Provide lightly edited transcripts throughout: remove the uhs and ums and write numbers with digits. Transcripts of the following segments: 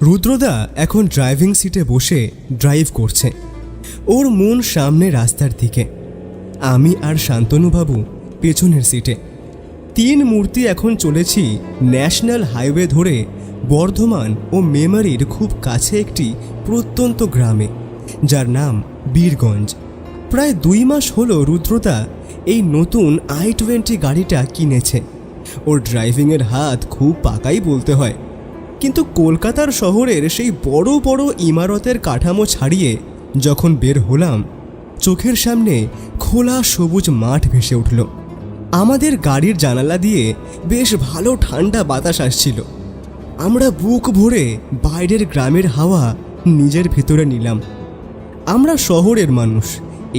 রুদ্রদা এখন ড্রাইভিং সিটে বসে ড্রাইভ করছে। ওর মন সামনে রাস্তার দিকে, আমি আর শান্তনুবাবু পেছনের সিটে। তিন মূর্তি এখন চলেছি ন্যাশনাল হাইওয়ে ধরে বর্ধমান ও মেমারির খুব কাছে একটি প্রত্যন্ত গ্রামে, যার নাম বীরগঞ্জ। প্রায় 2 মাস হলো রুদ্রদা এই নতুন i20 গাড়িটা কিনেছে। ওর ড্রাইভিংয়ের হাত খুব পাকাই বলতে হয়। কিন্তু কলকাতার শহরের সেই বড় বড় ইমারতের কাঠামো ছাড়িয়ে যখন বের হলাম, চোখের সামনে খোলা সবুজ মাঠ ভেসে উঠল। আমাদের গাড়ির জানালা দিয়ে বেশ ভালো ঠান্ডা বাতাস আসছিল। আমরা বুক ভরে বাইরের গ্রামের হাওয়া নিজের ভেতরে নিলাম। আমরা শহরের মানুষ,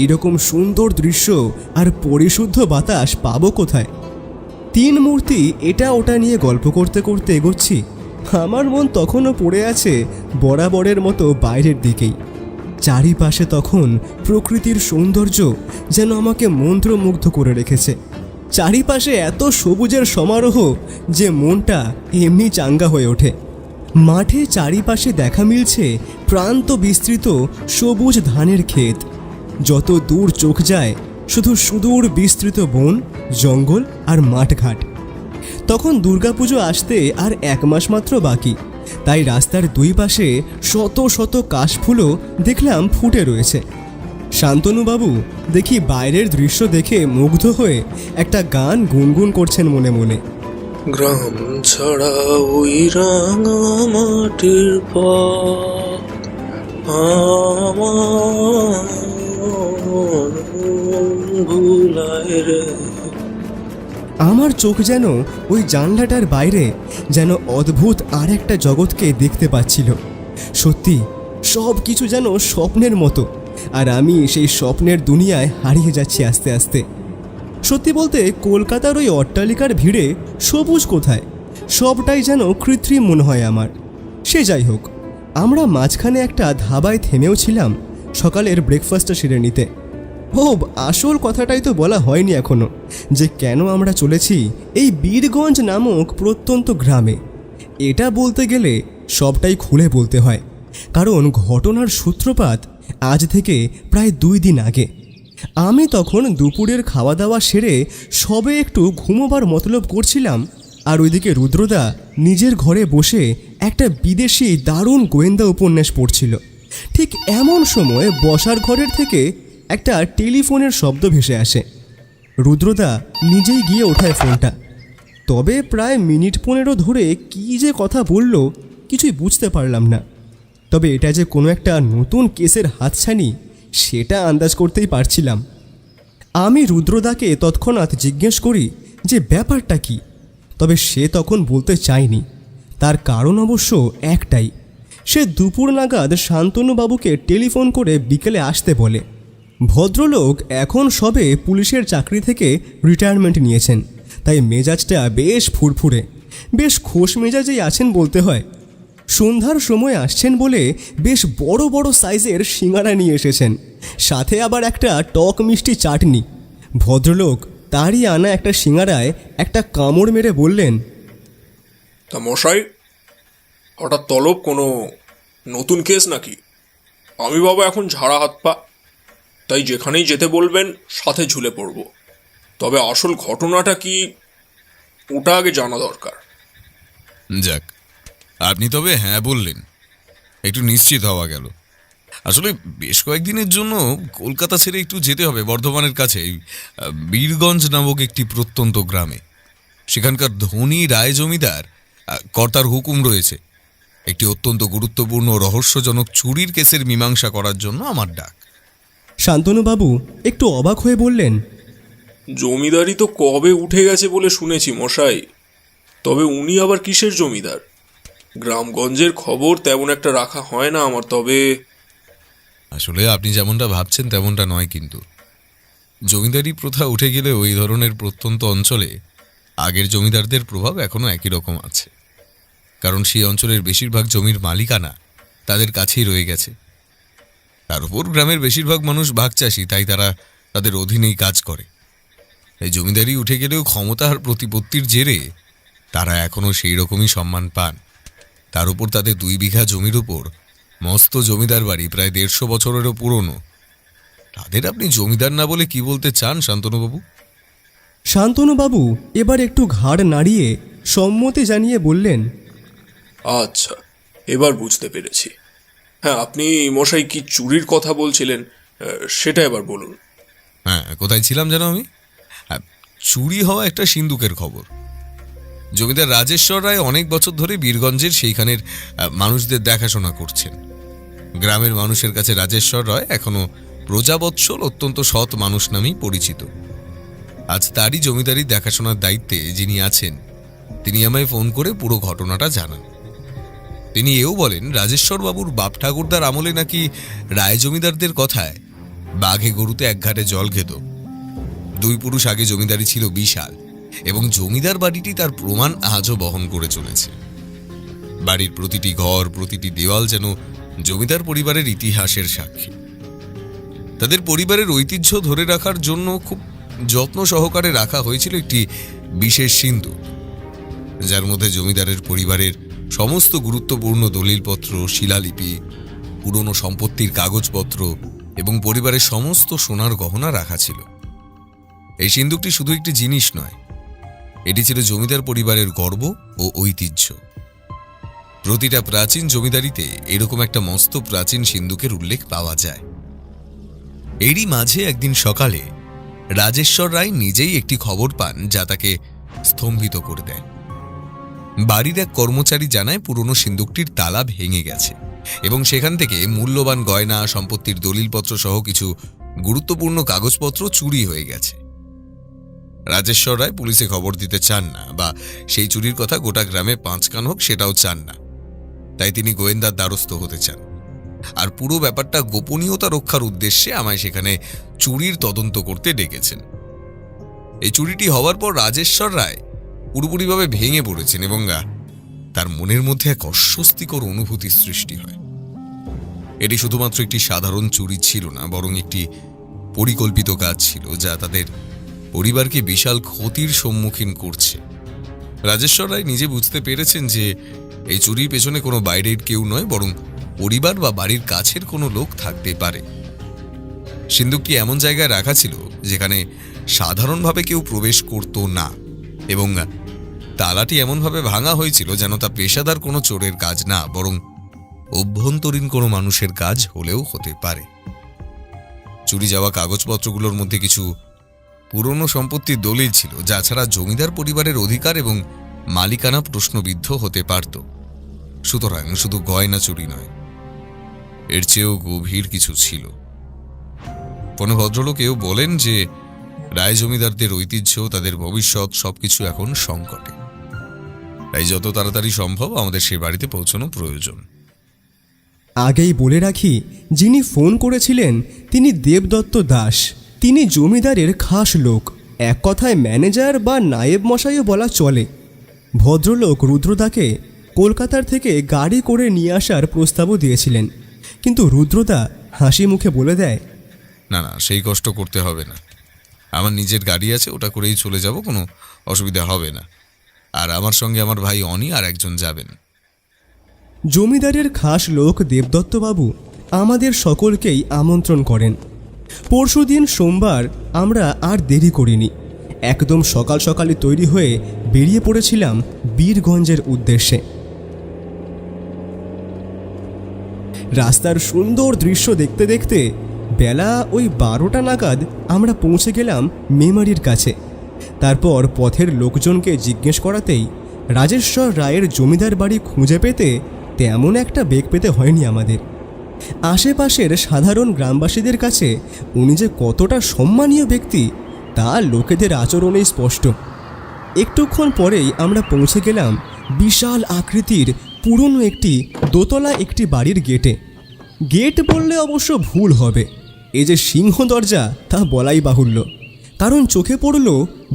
এইরকম সুন্দর দৃশ্য আর পরিশুদ্ধ বাতাস পাবো কোথায়? তিন মূর্তি এটা ওটা নিয়ে গল্প করতে করতে এগোচ্ছি। আমার মন তখনও পড়ে আছে বরাবরের মতো বাইরের দিকেই। চারিপাশে তখন প্রকৃতির সৌন্দর্য যেন আমাকে মন্ত্রমুগ্ধ করে রেখেছে। চারিপাশে এত সবুজের সমারোহ যে মনটা এমনি চাঙ্গা হয়ে ওঠে। মাঠে চারিপাশে দেখা মিলছে প্রান্ত বিস্তৃত সবুজ ধানের ক্ষেত। যত দূর চোখ যায় শুধু সুদূর বিস্তৃত বন, জঙ্গল আর মাঠঘাট। তখন দুর্গাপুজো আসতে আর 1 মাস মাত্র বাকি, তাই রাস্তার 2 পাশে শত শত কাশফুলও দেখলাম ফুটে রয়েছে। শান্তনুবাবু দেখি বাইরের দৃশ্য দেখে মুগ্ধ হয়ে একটা গান গুনগুন করছেন মনে মনে। গ্রাম ছাড়া ওই রাঙা মাটির পথ আমার ভুলায় রে। আমার চোখ যেন ওই জানলাটার বাইরে যেন অদ্ভুত আর একটা জগৎকে দেখতে পাচ্ছিল। সত্যি সব কিছু যেন স্বপ্নের মতো, আর আমি সেই স্বপ্নের দুনিয়ায় হারিয়ে যাচ্ছি আস্তে আস্তে। সত্যি বলতে কলকাতার ওই অট্টালিকার ভিড়ে সবুজ কোথায়, সবটাই যেন কৃত্রিম মনে হয় আমার। সে যাই হোক, আমরা মাঝখানে একটা ধাবায় থেমেও ছিলাম সকালের ব্রেকফাস্টটা সেরে নিতে। ও, আসল কথাটাই তো বলা হয়নি এখনো, যে কেন আমরা চলেছি এই বীরগঞ্জ নামক প্রত্যন্ত গ্রামে। এটা বলতে গেলে সবটাই খুলে বলতে হয়, কারণ ঘটনার সূত্রপাত আজ থেকে প্রায় 2 দিন আগে। আমি তখন দুপুরের খাওয়া দাওয়া সেরে সবে একটু ঘুমোবার মতলব করছিলাম, আর ওইদিকে রুদ্রদা নিজের ঘরে বসে একটা বিদেশি দারুণ গোয়েন্দা উপন্যাস পড়ছিল। ঠিক এমন সময় বসার ঘরের থেকে একটা টেলিফোনের শব্দ ভেসে আসে। রুদ্রদা নিজেই গিয়ে ওঠায় ফোনটা। তবে প্রায় মিনিট 15 ধরে কী যে কথা বলল কিছুই বুঝতে পারলাম না। তবে এটা যে কোনো একটা নতুন কেসের হাতছানি সেটা আন্দাজ করতেই পারছিলাম। আমি রুদ্রদাকে তৎক্ষণাৎ জিজ্ঞেস করি যে ব্যাপারটা কি। তবে সে তখন বলতে চায়নি। তার কারণ অবশ্য একটাই, সে দুপুর নাগাদ শান্তনুবাবুকে টেলিফোন করে বিকেলে আসতে বলে। ভদ্রলোক এখন সবে পুলিশের চাকরি থেকে রিটায়ারমেন্ট নিয়েছেন, তাই মেজাজটা বেশ ফুরফুরে, বেশ খোশ মেজাজেই আছেন বলতে হয়। সন্ধ্যার সময় আসছেন বলে বেশ বড় বড় সাইজের সিঙ্গারা নিয়ে এসেছেন, সাথে আবার একটা টক মিষ্টি চাটনি। ভদ্রলোক তারই আনা একটা সিঙ্গারায় একটা কামড় মেরে বললেন, তা মশাই, হঠাৎ তলব কোনো নতুন কেস নাকি? আমি বাবা এখন ঝাড়া হাত পা, তাই যেখানেই যেতে বলবেন সাথে ঝুলে পড়ব। তবে আসল ঘটনাটা কি ওটা আগে জানা দরকার। যাক, আপনি তবে হ্যাঁ বললেন, একটু নিশ্চিত হওয়া গেল। আসলে বেশ কয়েকদিনের জন্য কলকাতা ছেড়ে একটু যেতে হবে বর্ধমানের কাছে বীরগঞ্জ নামক একটি প্রত্যন্ত গ্রামে। সেখানকার ধনী রায় জমিদার কর্তার হুকুম রয়েছে একটি অত্যন্ত গুরুত্বপূর্ণ রহস্যজনক চুরির কেসের মীমাংসা করার জন্য আমার ডাক। শান্তনুবাবু একটু অবাক হয়ে বললেন, জমিদারি তো কবে উঠে গেছে বলে শুনেছি মশাই, তবে উনি আবার কিসের জমিদার? গ্রামগঞ্জের খবর তেমন একটা রাখা হয় না আমার। তবে আসলে আপনি যেমনটা ভাবছেন তেমনটা নয়, কিন্তু জমিদারি প্রথা উঠে গেলে ওই ধরনের প্রত্যন্ত অঞ্চলে আগের জমিদারদের প্রভাব এখনও একই রকম আছে। কারণ সেই অঞ্চলের বেশিরভাগ জমির মালিকানা তাদের কাছেই রয়ে গেছে। তার উপর গ্রামের বেশিরভাগ মানুষ ভাগচাষী, তাই তারা তাদের অধীনেই কাজ করে। এই জমিদারি উঠে গেলেও ক্ষমতা আর প্রতিপত্তির জেরে তারা এখনও সেই রকমই সম্মান পান। তার উপর তাদের 2 বিঘা জমির উপর মস্ত জমিদার বাড়ি, প্রায় 150 বছরেরও পুরনো। তাদের আপনি জমিদার না বলে কি বলতে চান শান্তনুবাবু? শান্তনুবাবু এবার একটু ঘাড় নাড়িয়ে সম্মতি জানিয়ে বললেন, আচ্ছা, এবার বুঝতে পেরেছি। হ্যাঁ, আপনি মশাই কি চুরির কথা বলছিলেন, সেটা এবার বলুন। হ্যাঁ, কোথায় ছিলাম যেন আমি? হ্যাঁ, চুরি হওয়া একটা সিন্দুকের খবর। জমিদার রাজেশ্বর রায় অনেক বছর ধরে বীরগঞ্জের সেইখানের মানুষদের দেখাশোনা করছেন। গ্রামের মানুষের কাছে রাজেশ্বর রায় এখনো প্রজাবৎসল, অত্যন্ত সৎ মানুষ নামেই পরিচিত। আজ তারই জমিদারি দেখাশোনার দায়িত্বে যিনি আছেন, তিনি আমায় ফোন করে পুরো ঘটনাটা জানান। তিনি এও বলেন, রাজেশ্বর বাবুর বাপ ঠাকুরদার আমলে নাকি রায় জমিদারদের কথায় বাঘে গরুতে এক ঘাটে জল খেত। 2 পুরুষ আগে জমিদারি ছিল বিশাল, এবং জমিদার বাড়িটি তার প্রমাণ আজও বহন করে চলেছে। বাড়ির প্রতিটি ঘর, প্রতিটি দেওয়াল যেন জমিদার পরিবারের ইতিহাসের সাক্ষী। তাদের পরিবারের ঐতিহ্য ধরে রাখার জন্য খুব যত্ন সহকারে রাখা হয়েছিল একটি বিশেষ সিন্ধুক, যার মধ্যে জমিদারের পরিবারের সমস্ত গুরুত্বপূর্ণ দলিলপত্র, শিলালিপি, পুরনো সম্পত্তির কাগজপত্র এবং পরিবারের সমস্ত সোনার গহনা রাখা ছিল। এই সিন্ধুকটি শুধু একটি জিনিস নয়, এটি ছিল জমিদার পরিবারের গর্ব ও ঐতিহ্য। প্রতিটা প্রাচীন জমিদারিতে এরকম একটা মস্ত প্রাচীন সিন্ধুকের উল্লেখ পাওয়া যায়। এরই মাঝে একদিন সকালে রাজেশ্বর রায় নিজেই একটি খবর পান, যা তাকে স্তম্ভিত করে দেয়। বাড়ির এক কর্মচারী জানায় পুরনো সিন্ধুকটির তালা ভেঙে গেছে এবং সেখান থেকে মূল্যবান গয়না, সম্পত্তির দলিলপত্র সহ কিছু গুরুত্বপূর্ণ কাগজপত্র চুরি হয়ে গেছে। রাজেশ্বর রায় পুলিশে খবর দিতে চান না, বা সেই চুরির কথা গোটা গ্রামে 5 কান হোক সেটাও চান না। তাই তিনি গোয়েন্দার দ্বারস্থ হতে চান, আর পুরো ব্যাপারটা গোপনীয়তা রক্ষার উদ্দেশ্যে আমায় সেখানে চুরির তদন্ত করতে ডেকেছেন। এই চুরিটি হওয়ার পর রাজেশ্বর রায় পুরোপুরিভাবে ভেঙে পড়েছেন এবং তার মনের মধ্যে এক অস্বস্তিকর অনুভূতি সৃষ্টি হয়। এটি শুধুমাত্র একটি সাধারণ চুরি ছিল না, বরং একটি পরিকল্পিত কাজ ছিল, যা তাদের পরিবারকে বিশাল ক্ষতির সম্মুখীন করছে। রাজেশ্বর রায় নিজে বুঝতে পেরেছেন যে এই চুরির পেছনে কোনো বাইরের কেউ নয়, বরং পরিবার বা বাড়ির কাছের কোনো লোক থাকতে পারে। সিন্ধুকটি এমন জায়গায় রাখা ছিল যেখানে সাধারণভাবে কেউ প্রবেশ করত না, এবং তালাটি এমনভাবে ভাঙা হয়েছিল যেন তা পেশাদার কোনো চোরের কাজ না, বরং অভ্যন্তরীণ কোনো মানুষের কাজ হলেও হতে পারে। চুরি যাওয়া কাগজপত্রগুলোর মধ্যে কিছু পুরনো সম্পত্তির দলিল ছিল, যা ছাড়া জমিদার পরিবারের অধিকার এবং মালিকানা প্রশ্নবিদ্ধ হতে পারত। সুতরাং শুধু গয়না চুরি নয়, এর চেয়েও গভীর কিছু ছিল। কোনো ভদ্রলোক এও বলেন যে রায় জমিদারদের ঐতিহ্য, তাদের ভবিষ্যৎ সবকিছু এখন সংকটে। তাই যত তাড়াতাড়ি সম্ভব আমাদের সেই বাড়িতে পৌঁছানো প্রয়োজন। আগেই বলে রাখি, যিনি ফোন করেছিলেন তিনি দেবদত্ত দাস। তিনি জমিদারের খাস লোক, এক কথায় ম্যানেজার বা নায়েব মশাইও বলা চলে। ভদ্রলোক রুদ্রদাকে কলকাতার থেকে গাড়ি করে নিয়ে আসার প্রস্তাবও দিয়েছিলেন, কিন্তু রুদ্রদা হাসি মুখে বলে দেয়, না না, সেই কষ্ট করতে হবে না, আমার নিজের গাড়ি আছে, ওটা করেই চলে যাব, কোনো অসুবিধা হবে না। আর আমার সঙ্গে আমার ভাই অনি আর একজন যাবেন। জমিদারের খাস লোক দেবদত্তবাবু আমাদের সকলকেই আমন্ত্রণ করেন। পরশুদিন সোমবার আমরা আর দেরি করিনি, একদম সকাল সকালে তৈরি হয়ে বেরিয়ে পড়েছিলাম বীরগঞ্জের উদ্দেশ্যে। রাস্তার সুন্দর দৃশ্য দেখতে দেখতে বেলা ওই 12টা নাগাদ আমরা পৌঁছে গেলাম মেমারির কাছে। তারপর পথের লোকজনকে জিজ্ঞেস করাতেই রাজেশ্বর রায়ের জমিদার বাড়ি খুঁজে পেতে তেমন একটা বেগ পেতে হয়নি আমাদের। আশেপাশের সাধারণ গ্রামবাসীদের কাছে উনি যে কতটা সম্মানীয় ব্যক্তি তা লোকেদের আচরণেই স্পষ্ট। একটুক্ষণ পরেই আমরা পৌঁছে গেলাম বিশাল আকৃতির পুরনো একটি দোতলা একটি বাড়ির গেটে। গেট বললে অবশ্য ভুল হবে, এই যে সিংহ দরজা তা বলাই বাহুল্য, কারণ চোখে পড়ল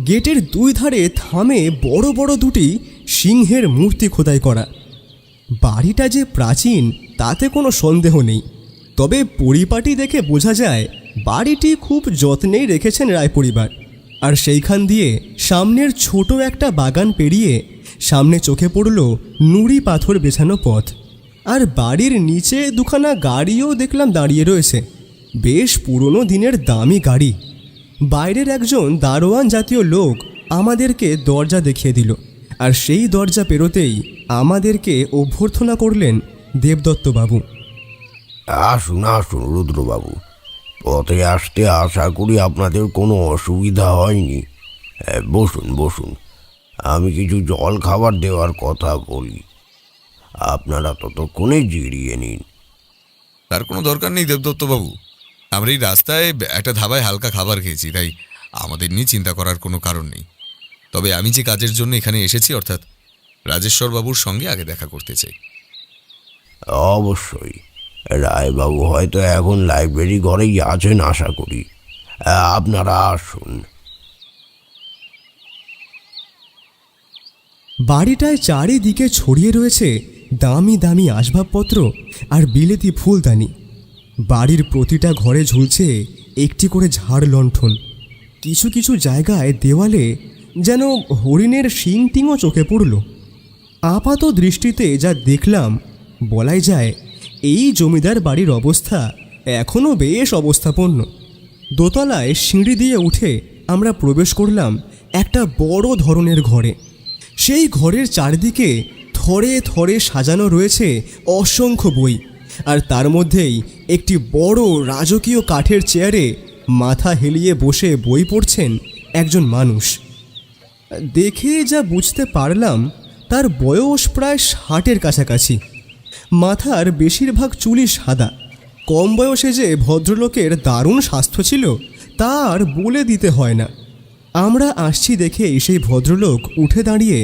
গেটের 2 ধারে থামে বড় বড় 2টি সিংহের মূর্তি খোদাই করা। বাড়িটা যে প্রাচীন তাতে কোনো সন্দেহ নেই, তবে পরিপাটি দেখে বোঝা যায় বাড়িটি খুব যত্নেই রেখেছেন রায় পরিবার। আর সেইখান দিয়ে সামনের ছোট একটা বাগান পেরিয়ে সামনে চোখে পড়ল নুড়ি পাথর বেছানো পথ, আর বাড়ির নিচে দুখানা গাড়িও দেখলাম দাঁড়িয়ে রয়েছে, বেশ পুরনো দিনের দামি গাড়ি। বাইরের একজন দারোয়ান জাতীয় লোক আমাদেরকে দরজা দেখিয়ে দিল, আর সেই দরজা পেরোতেই আমাদেরকে অভ্যর্থনা করলেন দেবদত্তবাবু। আসুন আসুন রুদ্রবাবু, পথে আসতে আশা করি আপনাদের কোনো অসুবিধা হয়নি। বসুন বসুন, আমি কিছু জল খাবার দেওয়ার কথা বলি, আপনারা ততক্ষণে জিরিয়ে নিন। তার কোনো দরকার নেই দেবদত্তবাবু, আমরা এই রাস্তায় একটা ধাবায় হালকা খাবার খেয়েছি, তাই আমাদের নিয়ে চিন্তা করার কোনো কারণ নেই। তবে আমি যে কাজের জন্য এখানে এসেছি, অর্থাৎ রাজেশ্বরবাবুর সঙ্গে আগে দেখা করতে চাই। অবশ্যই, রায়বাবু হয়তো এখন লাইব্রেরি ঘরেই আছেন আশা করি। আপনারা আসুন। বাড়িটায় চারিদিকে ছড়িয়ে রয়েছে দামি দামি আসবাবপত্র আর বিলেতি ফুলদানি। বাড়ির প্রতিটা ঘরে ঝুলছে একটি করে ঝাড় লণ্ঠন। কিছু কিছু জায়গায় দেওয়ালে যেন হরিণের শিং টিংও চোখে পড়ল। আপাত দৃষ্টিতে যা দেখলাম, বলাই যায় এই জমিদার বাড়ির অবস্থা এখনও বেশ অবস্থাপন্ন। দোতলায় সিঁড়ি দিয়ে উঠে আমরা প্রবেশ করলাম একটা বড় ধরনের ঘরে। সেই ঘরের চারদিকে থরে থরে সাজানো রয়েছে অসংখ্য বই, আর তার মধ্যেই একটি বড় রাজকীয় কাঠের চেয়ারে মাথা হেলিয়ে বসে বই পড়ছেন একজন মানুষ। দেখে যা বুঝতে পারলাম, তার বয়স প্রায় 60-এর কাছাকাছি। মাথার বেশিরভাগ চুলই সাদা। কম বয়সে যে ভদ্রলোকের দারুণ স্বাস্থ্য ছিল তা আর বলে দিতে হয় না। আমরা আসছি দেখে সেই ভদ্রলোক উঠে দাঁড়িয়ে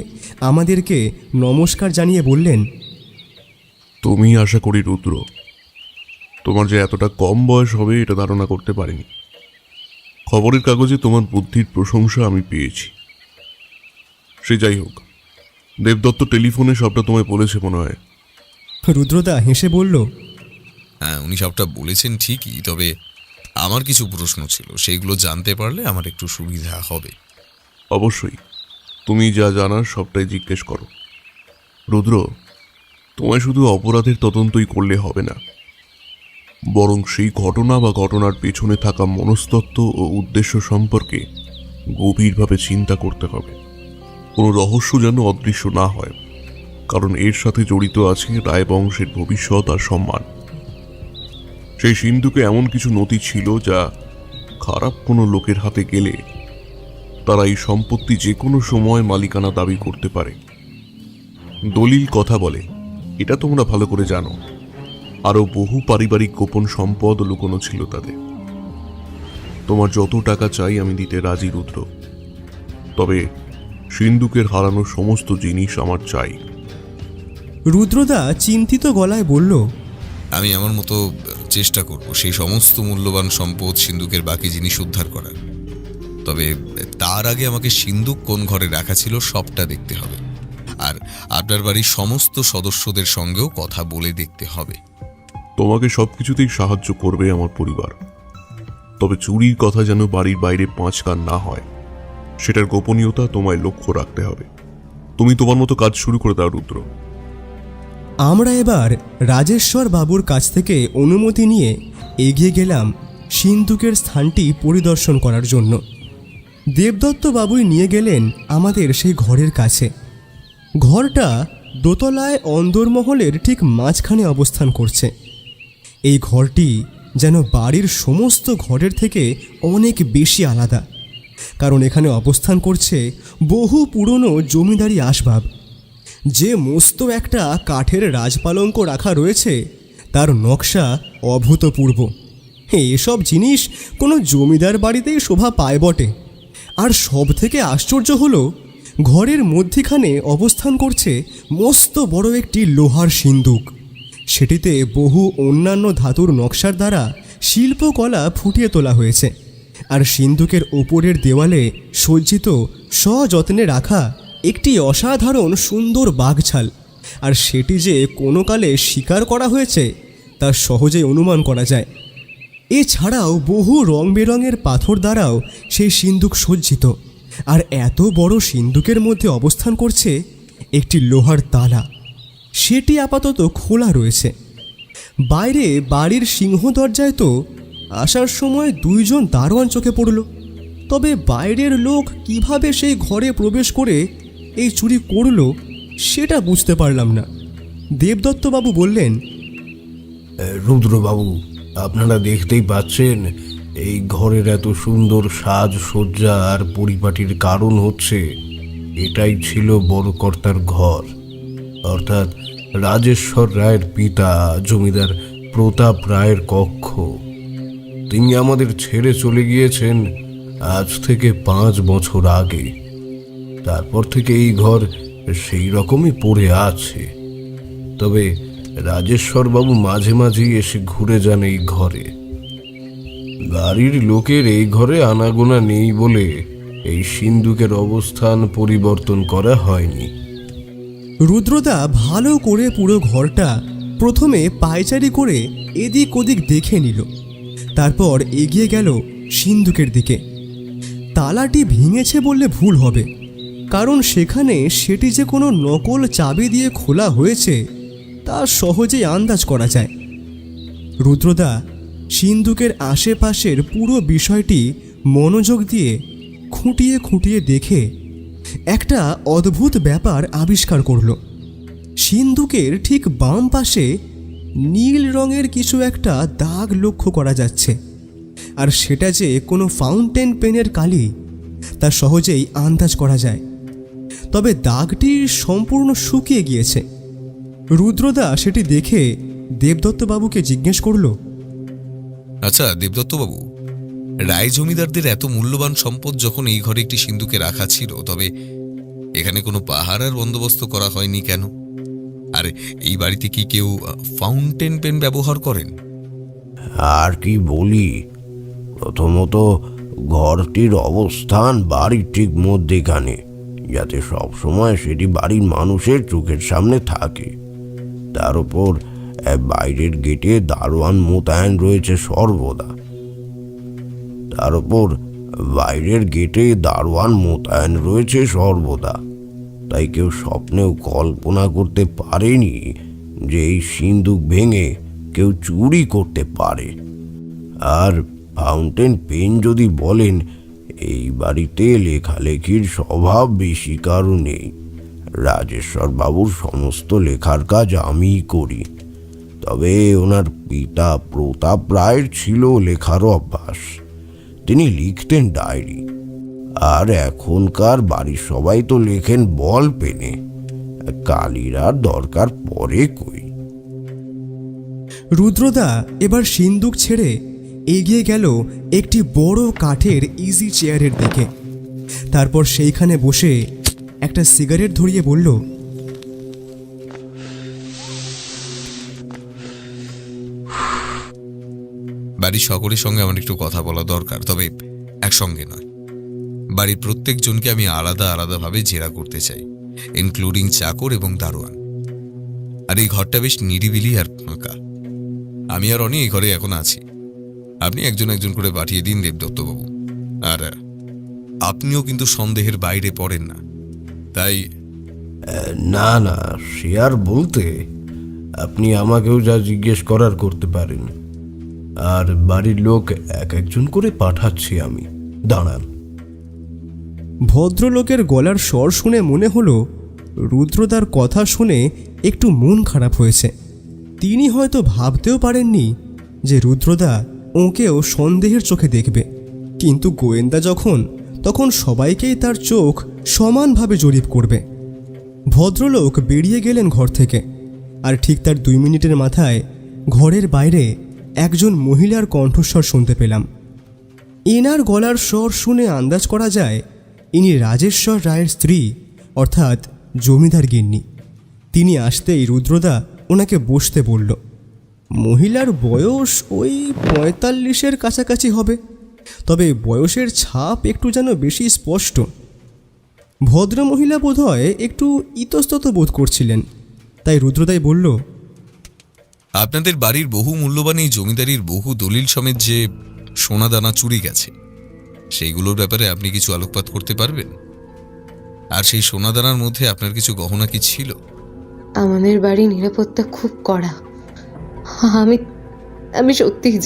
আমাদেরকে নমস্কার জানিয়ে বললেন, তুমি আশা করি রুদ্র, তোমার যে এতটা কম বয়স হবে এটা ধারণা করতে পারিনি। খবরের কাগজে তোমার বুদ্ধির প্রশংসা আমি পেয়েছি। সে যাই হোক, দেবদত্ত টেলিফোনে সবটা তোমায় বলেছে মনে হয়। রুদ্রদা হেসে বলল, হ্যাঁ, উনি সবটা বলেছেন ঠিকই, তবে আমার কিছু প্রশ্ন ছিল, সেইগুলো জানতে পারলে আমার একটু সুবিধা হবে। অবশ্যই, তুমি যা জানার সবটাই জিজ্ঞেস করো। রুদ্র, তোমায় শুধু অপরাধের তদন্তই করলে হবে না, বরং সেই ঘটনা বা ঘটনার পেছনে থাকা মনস্তত্ত্ব ও উদ্দেশ্য সম্পর্কে গভীরভাবে চিন্তা করতে হবে। কোনো রহস্য যেন অদৃশ্য না হয়, কারণ এর সাথে জড়িত আছে রায়বংশের ভবিষ্যৎ আর সম্মান। সেই সিন্ধুকে এমন কিছু নথি ছিল যা খারাপ কোনো লোকের হাতে গেলে তারা এই সম্পত্তি যে কোনো সময় মালিকানা দাবি করতে পারে। দলিল কথা বলে, এটা তোমরা ভালো করে জানো। আরও বহু পারিবারিক গোপন সম্পদ লুকোনো ছিল তাদের। তোমার যত টাকা চাই আমি দিতে রাজি রুদ্র, তবে সিন্ধুকের হারানো সমস্ত জিনিস আমার চাই। রুদ্রদা চিন্তিত গলায় বলল, আমি আমার মতো চেষ্টা করব সেই সমস্ত মূল্যবান সম্পদ, সিন্ধুকের বাকি জিনিস উদ্ধার করার। তবে তার আগে আমাকে সিন্ধুক কোন ঘরে রাখা ছিল সবটা দেখতে হবে, আর আপনার বাড়ির সমস্ত সদস্যদের সঙ্গেও কথা বলে দেখতে হবে। তোমাকে সবকিছুতেই সাহায্য করবে আমার পরিবার, তবে চুরির কথা যেন বাড়ির বাইরে 5 কান না হয়, সেটার গোপনীয়তা তোমায় লক্ষ্য রাখতে হবে। তুমি তোমার মতো কাজ শুরু করে দাও রুদ্র। আমরা এবার রাজেশ্বর বাবুর কাছ থেকে অনুমতি নিয়ে এগিয়ে গেলাম সিন্ধুকের স্থানটি পরিদর্শন করার জন্য। দেবদত্ত বাবুই নিয়ে গেলেন আমাদের সেই ঘরের কাছে। ঘরটা দোতলায় অন্দরমহলের ঠিক মাঝখানে অবস্থান করছে। এই ঘরটি যেন বাড়ির সমস্ত ঘরের থেকে অনেক বেশি আলাদা, কারণ এখানে অবস্থান করছে বহু পুরনো জমিদারি আসবাব। যে মস্ত একটা কাঠের রাজপালঙ্ক রাখা রয়েছে তার নকশা অভূতপূর্ব। এসব জিনিস কোনো জমিদার বাড়িতেই শোভা পায় বটে। আর সব থেকে আশ্চর্য হলো, ঘরের মধ্যিখানে অবস্থান করছে মস্ত বড় একটি লোহার সিন্দুক। সেটিতে বহু অন্যান্য ধাতুর নকশার দ্বারা শিল্পকলা ফুটিয়ে তোলা হয়েছে। আর সিন্দুকের ওপরের দেওয়ালে সজ্জিত সযত্নে রাখা একটি অসাধারণ সুন্দর বাঘছাল, আর সেটি যে কোনো কালে শিকার করা হয়েছে তা সহজেই অনুমান করা যায়। এছাড়াও বহু রং বেরঙের পাথর দ্বারাও সেই সিন্দুক সজ্জিত। আর এত বড় সিন্দুকের মধ্যে অবস্থান করছে একটি লোহার তালা, সেটি আপাতত খোলা রয়েছে। বাইরে বাড়ির সিংহ দরজায় তো আসার সময় 2 জন দারোয়ান চোখে পড়ল। তবে বাইরের লোক কিভাবে সেই ঘরে প্রবেশ করে এই চুরি করলো সেটা বুঝতে পারলাম না। দেবদত্তবাবু বললেন, রুদ্রবাবু, আপনারা দেখতেই পাচ্ছেন এই ঘরের এত সুন্দর সাজসজ্জা আর পরিপাটির কারণ হচ্ছে এটাই ছিল বড় কর্তার ঘর, অর্থাৎ রাজেশ্বর রায়ের পিতা জমিদার প্রতাপ রায়ের কক্ষ। তিনি আমাদের ছেড়ে চলে গিয়েছেন আজ থেকে 5 বছর আগে। তারপর থেকে এই ঘর সেই রকমই পড়ে আছে। তবে রাজেশ্বরবাবু মাঝে মাঝেই এসে ঘুরে যান এই ঘরে। বাড়ির লোকের এই ঘরে আনাগোনা নেই বলে এই সিন্দুকের অবস্থান পরিবর্তন করা হয়নি। রুদ্রদা ভালো করে পুরো ঘরটা প্রথমে পায়চারি করে এদিক ওদিক দেখে নিল। তারপর এগিয়ে গেল সিন্দুকের দিকে। তালাটি ভেঙেছে বললে ভুল হবে, কারণ সেখানে সেটি যে কোনো নকল চাবি দিয়ে খোলা হয়েছে তা সহজেই আন্দাজ করা যায়। রুদ্রদা সিন্দুকের আশেপাশের পুরো বিষয়টি মনোযোগ দিয়ে খুঁটিয়ে খুঁটিয়ে দেখে একটা অদ্ভুত ব্যাপার আবিষ্কার করল। সিন্দুকের ঠিক বাম পাশে নীল রঙের কিছু একটা দাগ লক্ষ্য করা যাচ্ছে, আর সেটা যে কোনো ফাউন্টেন পেনের কালি তা সহজেই আন্দাজ করা যায়। তবে দাগটি সম্পূর্ণ শুকিয়ে গিয়েছে। রুদ্রদা সেটি দেখে দেবদত্তবাবুকে জিজ্ঞেস করল, আচ্ছা দেবদত্তবাবু, রায় জমিদারদের এত মূল্যবান সম্পদ যখন এই ঘরে একটি সিন্দুকে রাখা ছিল, তবে এখানে কোনো পাহারার বন্দোবস্ত করা হয়নি কেন? আর এই বাড়িতে কি কেউ ফাউন্টেন পেন ব্যবহার করেন? আর কি বলি, প্রথমত ঘরটির অবস্থান বাড়ির ঠিক মধ্যেখানে, যাতে সব সময় সেটি বাড়ির মানুষের চোখের সামনে থাকে। তার উপর বাইরের গেটে দারোয়ান মোতায়েন রয়েছে সর্বদা। তাই কেউ স্বপ্নেও কল্পনা করতে পারেনি যে এই সিন্দুক ভেঙে কেউ চুরি করতে পারে। আর ফাউন্টেন পেন যদি বলেন, এই বাড়িতে লেখালেখির স্বভাব বেশি কারো নেই। রাজেশ্বর বাবুর সমস্ত লেখার কাজ আমিই করি। তবে ওনার পিতা প্রতাপ রায়ের ছিল লেখার অভ্যাস। তিনি লিখতেন ডায়েরি, আর এখনকার বাড়ির সবাই তো লেখেন বল পেনে। কালির আর দরকার পরে কই। রুদ্রদা এবার সিন্দুক ছেড়ে এগিয়ে গেল একটি বড় কাঠের ইজি চেয়ারের দিকে। তারপর সেইখানে বসে একটা সিগারেট ধরিয়ে বলল, বাড়ির সকলের সঙ্গে আমার একটু কথা বলা দরকার, তবে একসঙ্গে নয়। বাড়ির প্রত্যেকজনকে আমি আলাদা আলাদাভাবে জেরা করতে চাই, ইনক্লুডিং চাকর এবং দারোয়ান। আর এই ঘরটা বেশ নিরিবিলি আর ফাঁকা। আমি আর অনি এই ঘরে এখন আছি। আপনি একজন একজন করে পাঠিয়ে দিন দেবদত্তবাবু। আর আপনিও কিন্তু সন্দেহের বাইরে পড়েন না। তাই না না, সে আর বলতে, আপনি আমাকেও যা জিজ্ঞেস করার করতে পারেন। আর বাড়ির লোক এক একজন করে পাঠাচ্ছি আমি, দাঁড়ান। ভদ্রলোকের গলার স্বর শুনে মনে হলো রুদ্রদার কথা শুনে একটু মন খারাপ হয়েছে। তিনি হয়তো ভাবতেও পারেননি যে রুদ্রদা ওকেও সন্দেহের চোখে দেখবে। কিন্তু গোয়েন্দা তখন সবাইকেই তার চোখ সমানভাবে জরিপ করবে। ভদ্রলোক বেরিয়ে গেলেন ঘর থেকে, আর ঠিক তার 2 মিনিটের মাথায় ঘরের বাইরে একজন মহিলার কণ্ঠস্বর শুনতে পেলাম। এনার গলার স্বর শুনে আন্দাজ করা যায় ইনি রাজেশ্বর রায়ের স্ত্রী, অর্থাৎ জমিদার গিন্নি। তিনি আসতেই রুদ্রদা ওনাকে বসতে বলল। মহিলার বয়স ওই 45-এর কাছাকাছি হবে, তবে বয়সের ছাপ একটু যেন বেশি স্পষ্ট। ভদ্রমহিলা বোধহয় একটু ইতস্তত বোধ করছিলেন, তাই রুদ্রদাই বলল, আপনাদের বাড়ির বহু মূল্যবান এই জমিদারির বহু দলিল সমেত যে সোনাদানা চুরি গেছে, সেইগুলোর ব্যাপারে আপনি কিছু আলোকপাত করতে পারবেন? আর সেই সোনাদানার মধ্যে আপনার কিছু গহনা কি ছিল? আমাদের বাড়ির নিরাপত্তা খুব কড়া। আমি আমি সত্যিই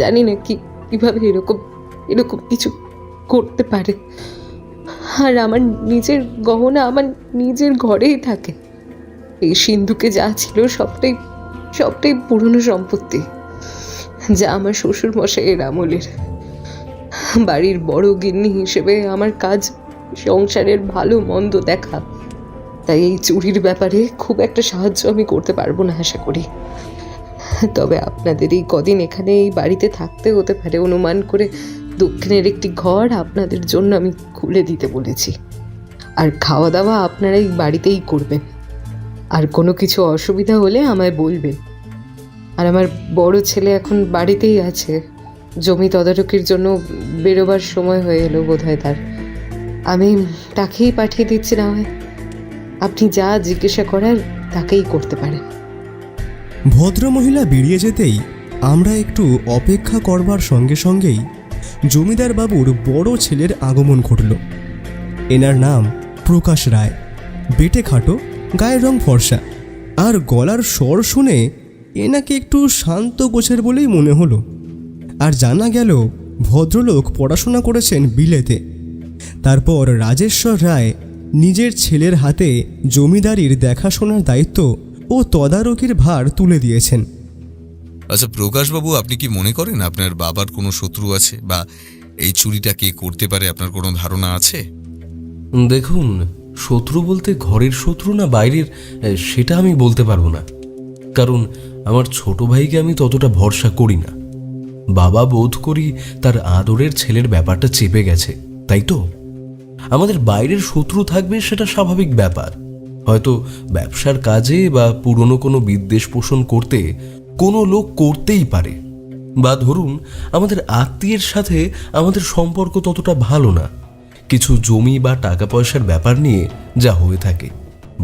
জানি না কিভাবে এরকম এরকম কিছু করতে পারে। আর আমার নিজের গহনা আমার নিজের ঘরেই থাকে। এই সিন্ধুকে যা ছিল সবটাই পুরনো সম্পত্তি, যা আমার শ্বশুর মশাইয়ের আমলের। বাড়ির বড় গিন্নি হিসেবে আমার কাজ সংসারের ভালো মন্দ দেখা, তাই এই চুরির ব্যাপারে খুব একটা সাহায্য আমি করতে পারবো না আশা করি। তবে আপনাদের এই কদিন এখানে এই বাড়িতে থাকতে হতে পারে অনুমান করে দক্ষিণের একটি ঘর আপনাদের জন্য আমি খুলে দিতে বলেছি। আর খাওয়া দাওয়া আপনারা এই বাড়িতেই করবেন। আর কোনো কিছু অসুবিধা হলে আমায় বলবেন। আর আমার বড় ছেলে এখন বাড়িতেই আছে, জমি তদারকির জন্য বেরোবার সময় হয়ে এলো বোধহয় তার। আমি তাকেই পাঠিয়ে দিচ্ছি, না হয় আপনি যা জিজ্ঞাসা করার তাকেই করতে পারেন। ভদ্রমহিলা বেরিয়ে যেতেই আমরা একটু অপেক্ষা করবার সঙ্গে সঙ্গেই জমিদার বাবুর বড় ছেলের আগমন ঘটল। এনার নাম প্রকাশ রায়। বেটে খাটো, গায়ের রং ফর্সা, আর গলার স্বর শুনে এনাকে একটু শান্ত গোছের বলেই মনে হলো। আর জানা গেল ভদ্রলোক পড়াশোনা করেছেন বিলেতে। তারপর রাজেশ্বর রায় নিজের ছেলের হাতে জমিদারির দেখাশোনার দায়িত্ব ও তদারকির ভার তুলে দিয়েছেন। আচ্ছা প্রকাশবাবু, আপনি কি মনে করেন আপনার বাবার কোনো শত্রু আছে, বা এই চুরিটা কে করতে পারে আপনার কোনো ধারণা আছে? দেখুন, শত্রু বলতে ঘরের শত্রু না বাইরের সেটা আমি বলতে পারবো না, কারণ আমার ছোট ভাইকে আমি ততটা ভরসা করি না। বাবা বোধ করি তার আদরের ছেলের ব্যাপারটা চেপে গেছে, তাই তো। আমাদের বাইরের শত্রু থাকবে সেটা স্বাভাবিক ব্যাপার, হয়তো ব্যবসার কাজে বা পুরনো কোনো বিদ্বেষ পোষণ করতে কোনো লোক করতেই পারে, বা ধরুন আমাদের আত্মীয়ের সাথে আমাদের সম্পর্ক ততটা ভালো না, কিছু জমি বা টাকা পয়সার ব্যাপার নিয়ে যা হয়ে থাকে,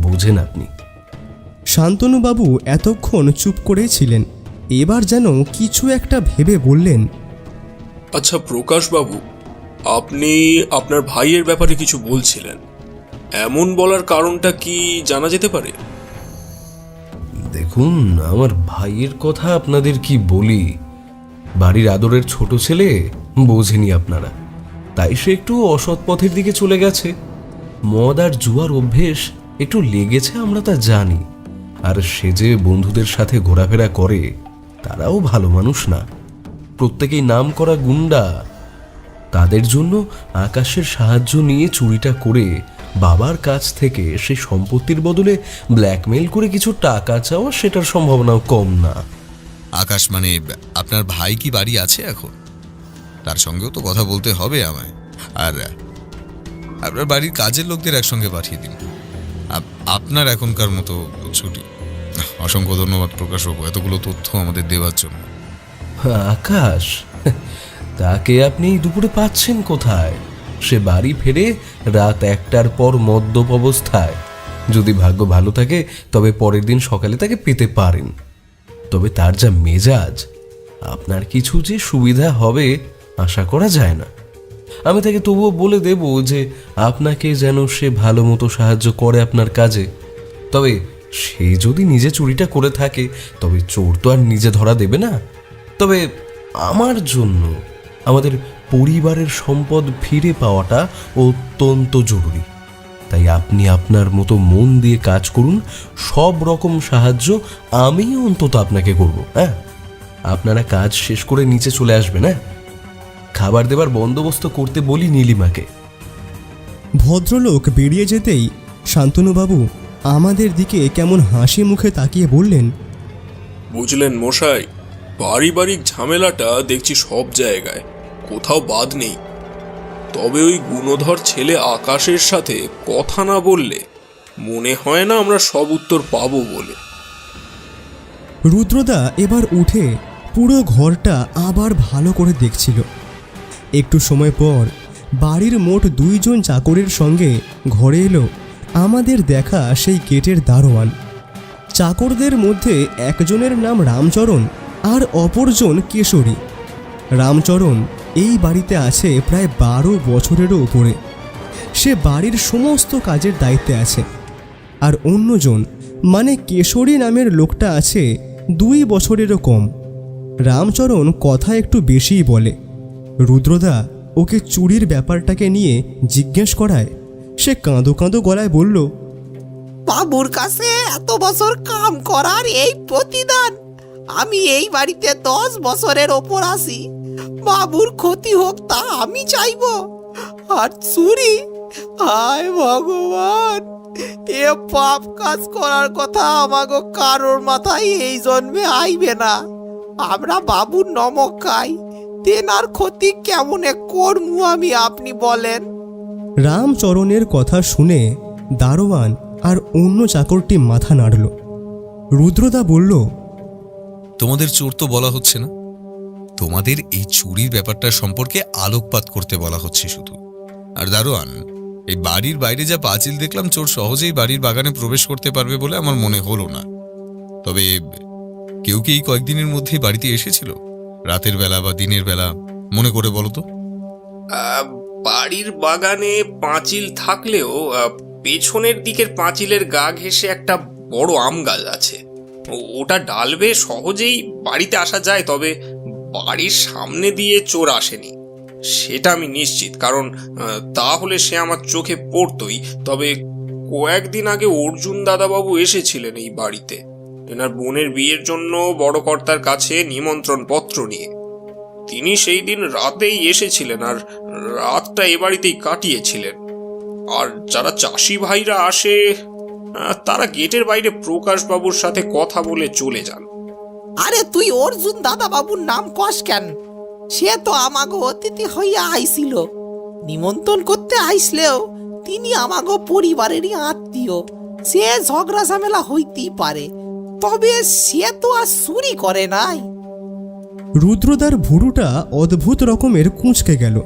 বোঝেন আপনি। শান্তনুবাবু এতক্ষণ চুপ করেই ছিলেন। এবার যেন কিছু একটা ভেবে বললেন, আচ্ছা প্রকাশবাবু, আপনি আপনার ভাইয়ের ব্যাপারে কিছু বলছিলেন, এমন বলার কারণটা কি জানা যেতে পারে? দেখুন, আমার ভাইয়ের কথা আপনাদের কি বলি। বাড়ির আদরের ছোট ছেলে, বোঝেনি আপনারা, তাই সে একটু অসৎ পথের দিকে চলে গেছে। মদ আর জুয়ার অভ্যেস একটু লেগেছে, আমরা তা জানি। আর সে যে বন্ধুদের সাথে ঘোরাফেরা করে, তারাও ভালো মানুষ না, প্রত্যেকেই নাম করা গুন্ডা। তাদের জন্য আকাশের সাহায্য নিয়ে চুরিটা করে বাবার কাছ থেকে সেই সম্পত্তির বদলে ব্ল্যাকমেল করে কিছু টাকা চাওয়া, সেটার সম্ভাবনাও কম না। আকাশ মানে আপনার ভাই কি বাড়ি আছে এখন? তার সঙ্গেও তো কথা বলতে হবে আমায়। আর আপনার বাড়ির কাজের লোকদের একসঙ্গে পাঠিয়ে দিন। আপনার এখনকার মতো ছুটি। অসংখ্য ধন্যবাদ প্রকাশবাবু, এতগুলো তথ্য আমাদের দেওয়ার জন্য। আকাশ, তাকে আপনি দুপুরে পাচ্ছেন কোথায়? সে বাড়ি ফেরে রাত 1টার পর মদ্যপ অবস্থায়। যদি ভাগ্য ভালো থাকে তবে পরের দিন সকালে তাকে পেতে পারেন। তবে তার যা মেজাজ, আপনার কিছু যে সুবিধা হবে আশা করা যায় না। আমি তাকে তবুও বলে দেব যে আপনাকে যেন সে ভালো মতো সাহায্য করে আপনার কাজে। তবে সে যদি নিজে চুরিটা করে থাকে, তবে চোর তো আর নিজে ধরা দেবে না। তবে আমার জন্য আমাদের পরিবারের সম্পদ ফিরে পাওয়াটা অত্যন্ত জরুরি। তাই আপনি আপনার মতো মন দিয়ে কাজ করুন, সব রকম সাহায্য আমি অন্তত আপনাকে করব। হ্যাঁ, আপনারা কাজ শেষ করে নিচে চলে আসবেন। হ্যাঁ, খাবার দেবার বন্দোবস্ত করতে বলি নীলিমাকে। ভদ্রলোক বেরিয়ে যেতেই শান্তনুবাবু আমাদের দিকে কেমন হাসি মুখে তাকিয়ে বললেন, বুঝলেন মশাই, পারিবারিক ঝামেলাটা দেখছি সব জায়গায়, কোথাও বাদ নেই। তবে ওই গুণধর ছেলে আকাশের সাথে কথা না বললে মনে হয় না আমরা সব উত্তর পাবো বলে। রুদ্রদা এবার উঠে পুরো ঘরটা আবার ভালো করে দেখছিল। একটু সময় পর বাড়ির মোট 2 জন চাকরের সঙ্গে ঘরে এলো আমাদের দেখা সেই গেটের দারোয়ান। চাকরদের মধ্যে একজনের নাম রামচরণ আর অপরজন কেশরী। রামচরণ এই বাড়িতে আছে প্রায় 12 বছরেরও উপরে। সে বাড়ির সমস্ত কাজের দায়িত্বে আছে। আর অন্যজন মানে কেশরী নামের লোকটা আছে 2 বছরেরও কম। রামচরণ কথা একটু বেশিই বলে। রুদ্রদা ওকে চুরির ব্যাপারটাকে নিয়ে জিজ্ঞেস করায় সে কাঁদো কাঁদো গলায় বলল, বাবুর কাছে এত বছর কাম করার এই প্রতিদান। আমি এই বাড়িতে 10 বছরের ওপর আছি, বাবুর ক্ষতি হোক তা আমি চাইবো। আর চুরি, হায় ভগবান, এ পাপ কাজ করার কথা আমাগো কারোর মাথায় এই জন্মে আইবে না। আমরা বাবুর নমক খাই, তেনার ক্ষতি কেমনে করমু আমি, আপনি বলেন। রামচরণের কথা শুনে দারোয়ান আর অন্য চাকরটি মাথা নাড়ল। রুদ্রদা বলল, তোমাদের চোর তো বলা হচ্ছে না, তোমাদের এই চুরির ব্যাপারটা সম্পর্কে আলোকপাত করতে বলা হচ্ছে শুধু। আর দারোয়ান, এই বাড়ির বাইরে যা পাঁচিল দেখলাম, চোর সহজেই বাড়ির বাগানে প্রবেশ করতে পারবে বলে আমার মনে হলো না। তবে কেউ কি এই কয়েকদিনের মধ্যেই বাড়িতে এসেছিল, রাতের বেলা বা দিনের বেলা? মনে করে বলো তো। বাড়ির বাগানে পাঁচিল থাকলেও পেছনের দিকের পাঁচিলের গা ঘেঁষে একটা বড় আম গাছ আছে, ওটা ডালবে সহজেই বাড়িতে আসা যায়। তবে বাড়ির সামনে দিয়ে চোর আসেনি সেটা আমি নিশ্চিত, কারণ তাহলে সে আমার চোখে পড়তই। তবে কয়েকদিন আগে অর্জুন দাদাবাবু এসেছিলেন এই বাড়িতে, এনার বোনের বিয়ের জন্য বড় কর্তার কাছে নিমন্ত্রণ পত্র নিয়ে। তিনি সেই দিন রাতেই এসেছিলেন আর রাতটা এ বাড়িতেই কাটিয়েছিলেন। আর যারা চাষি ভাইরা আসে তারা গেটের বাইরে প্রকাশবাবুর সাথে কথা বলে চলে যান। আরে তুই অর্জুন দাদা বাবুর নাম কস কেন? সে তো আমাগো অতিথি হইয়া আইছিল। নিমন্ত্রণ করতে আইসলেও তিনি আমাগো পরিবারেরই আত্মীয়। সে ঝগড়া ঝামেলা হইতেই পারে, তবে সে তো আর চুরি করে নাই। রুদ্রদার ভুরুটা অদ্ভুত রকমের কুঁচকে গেল।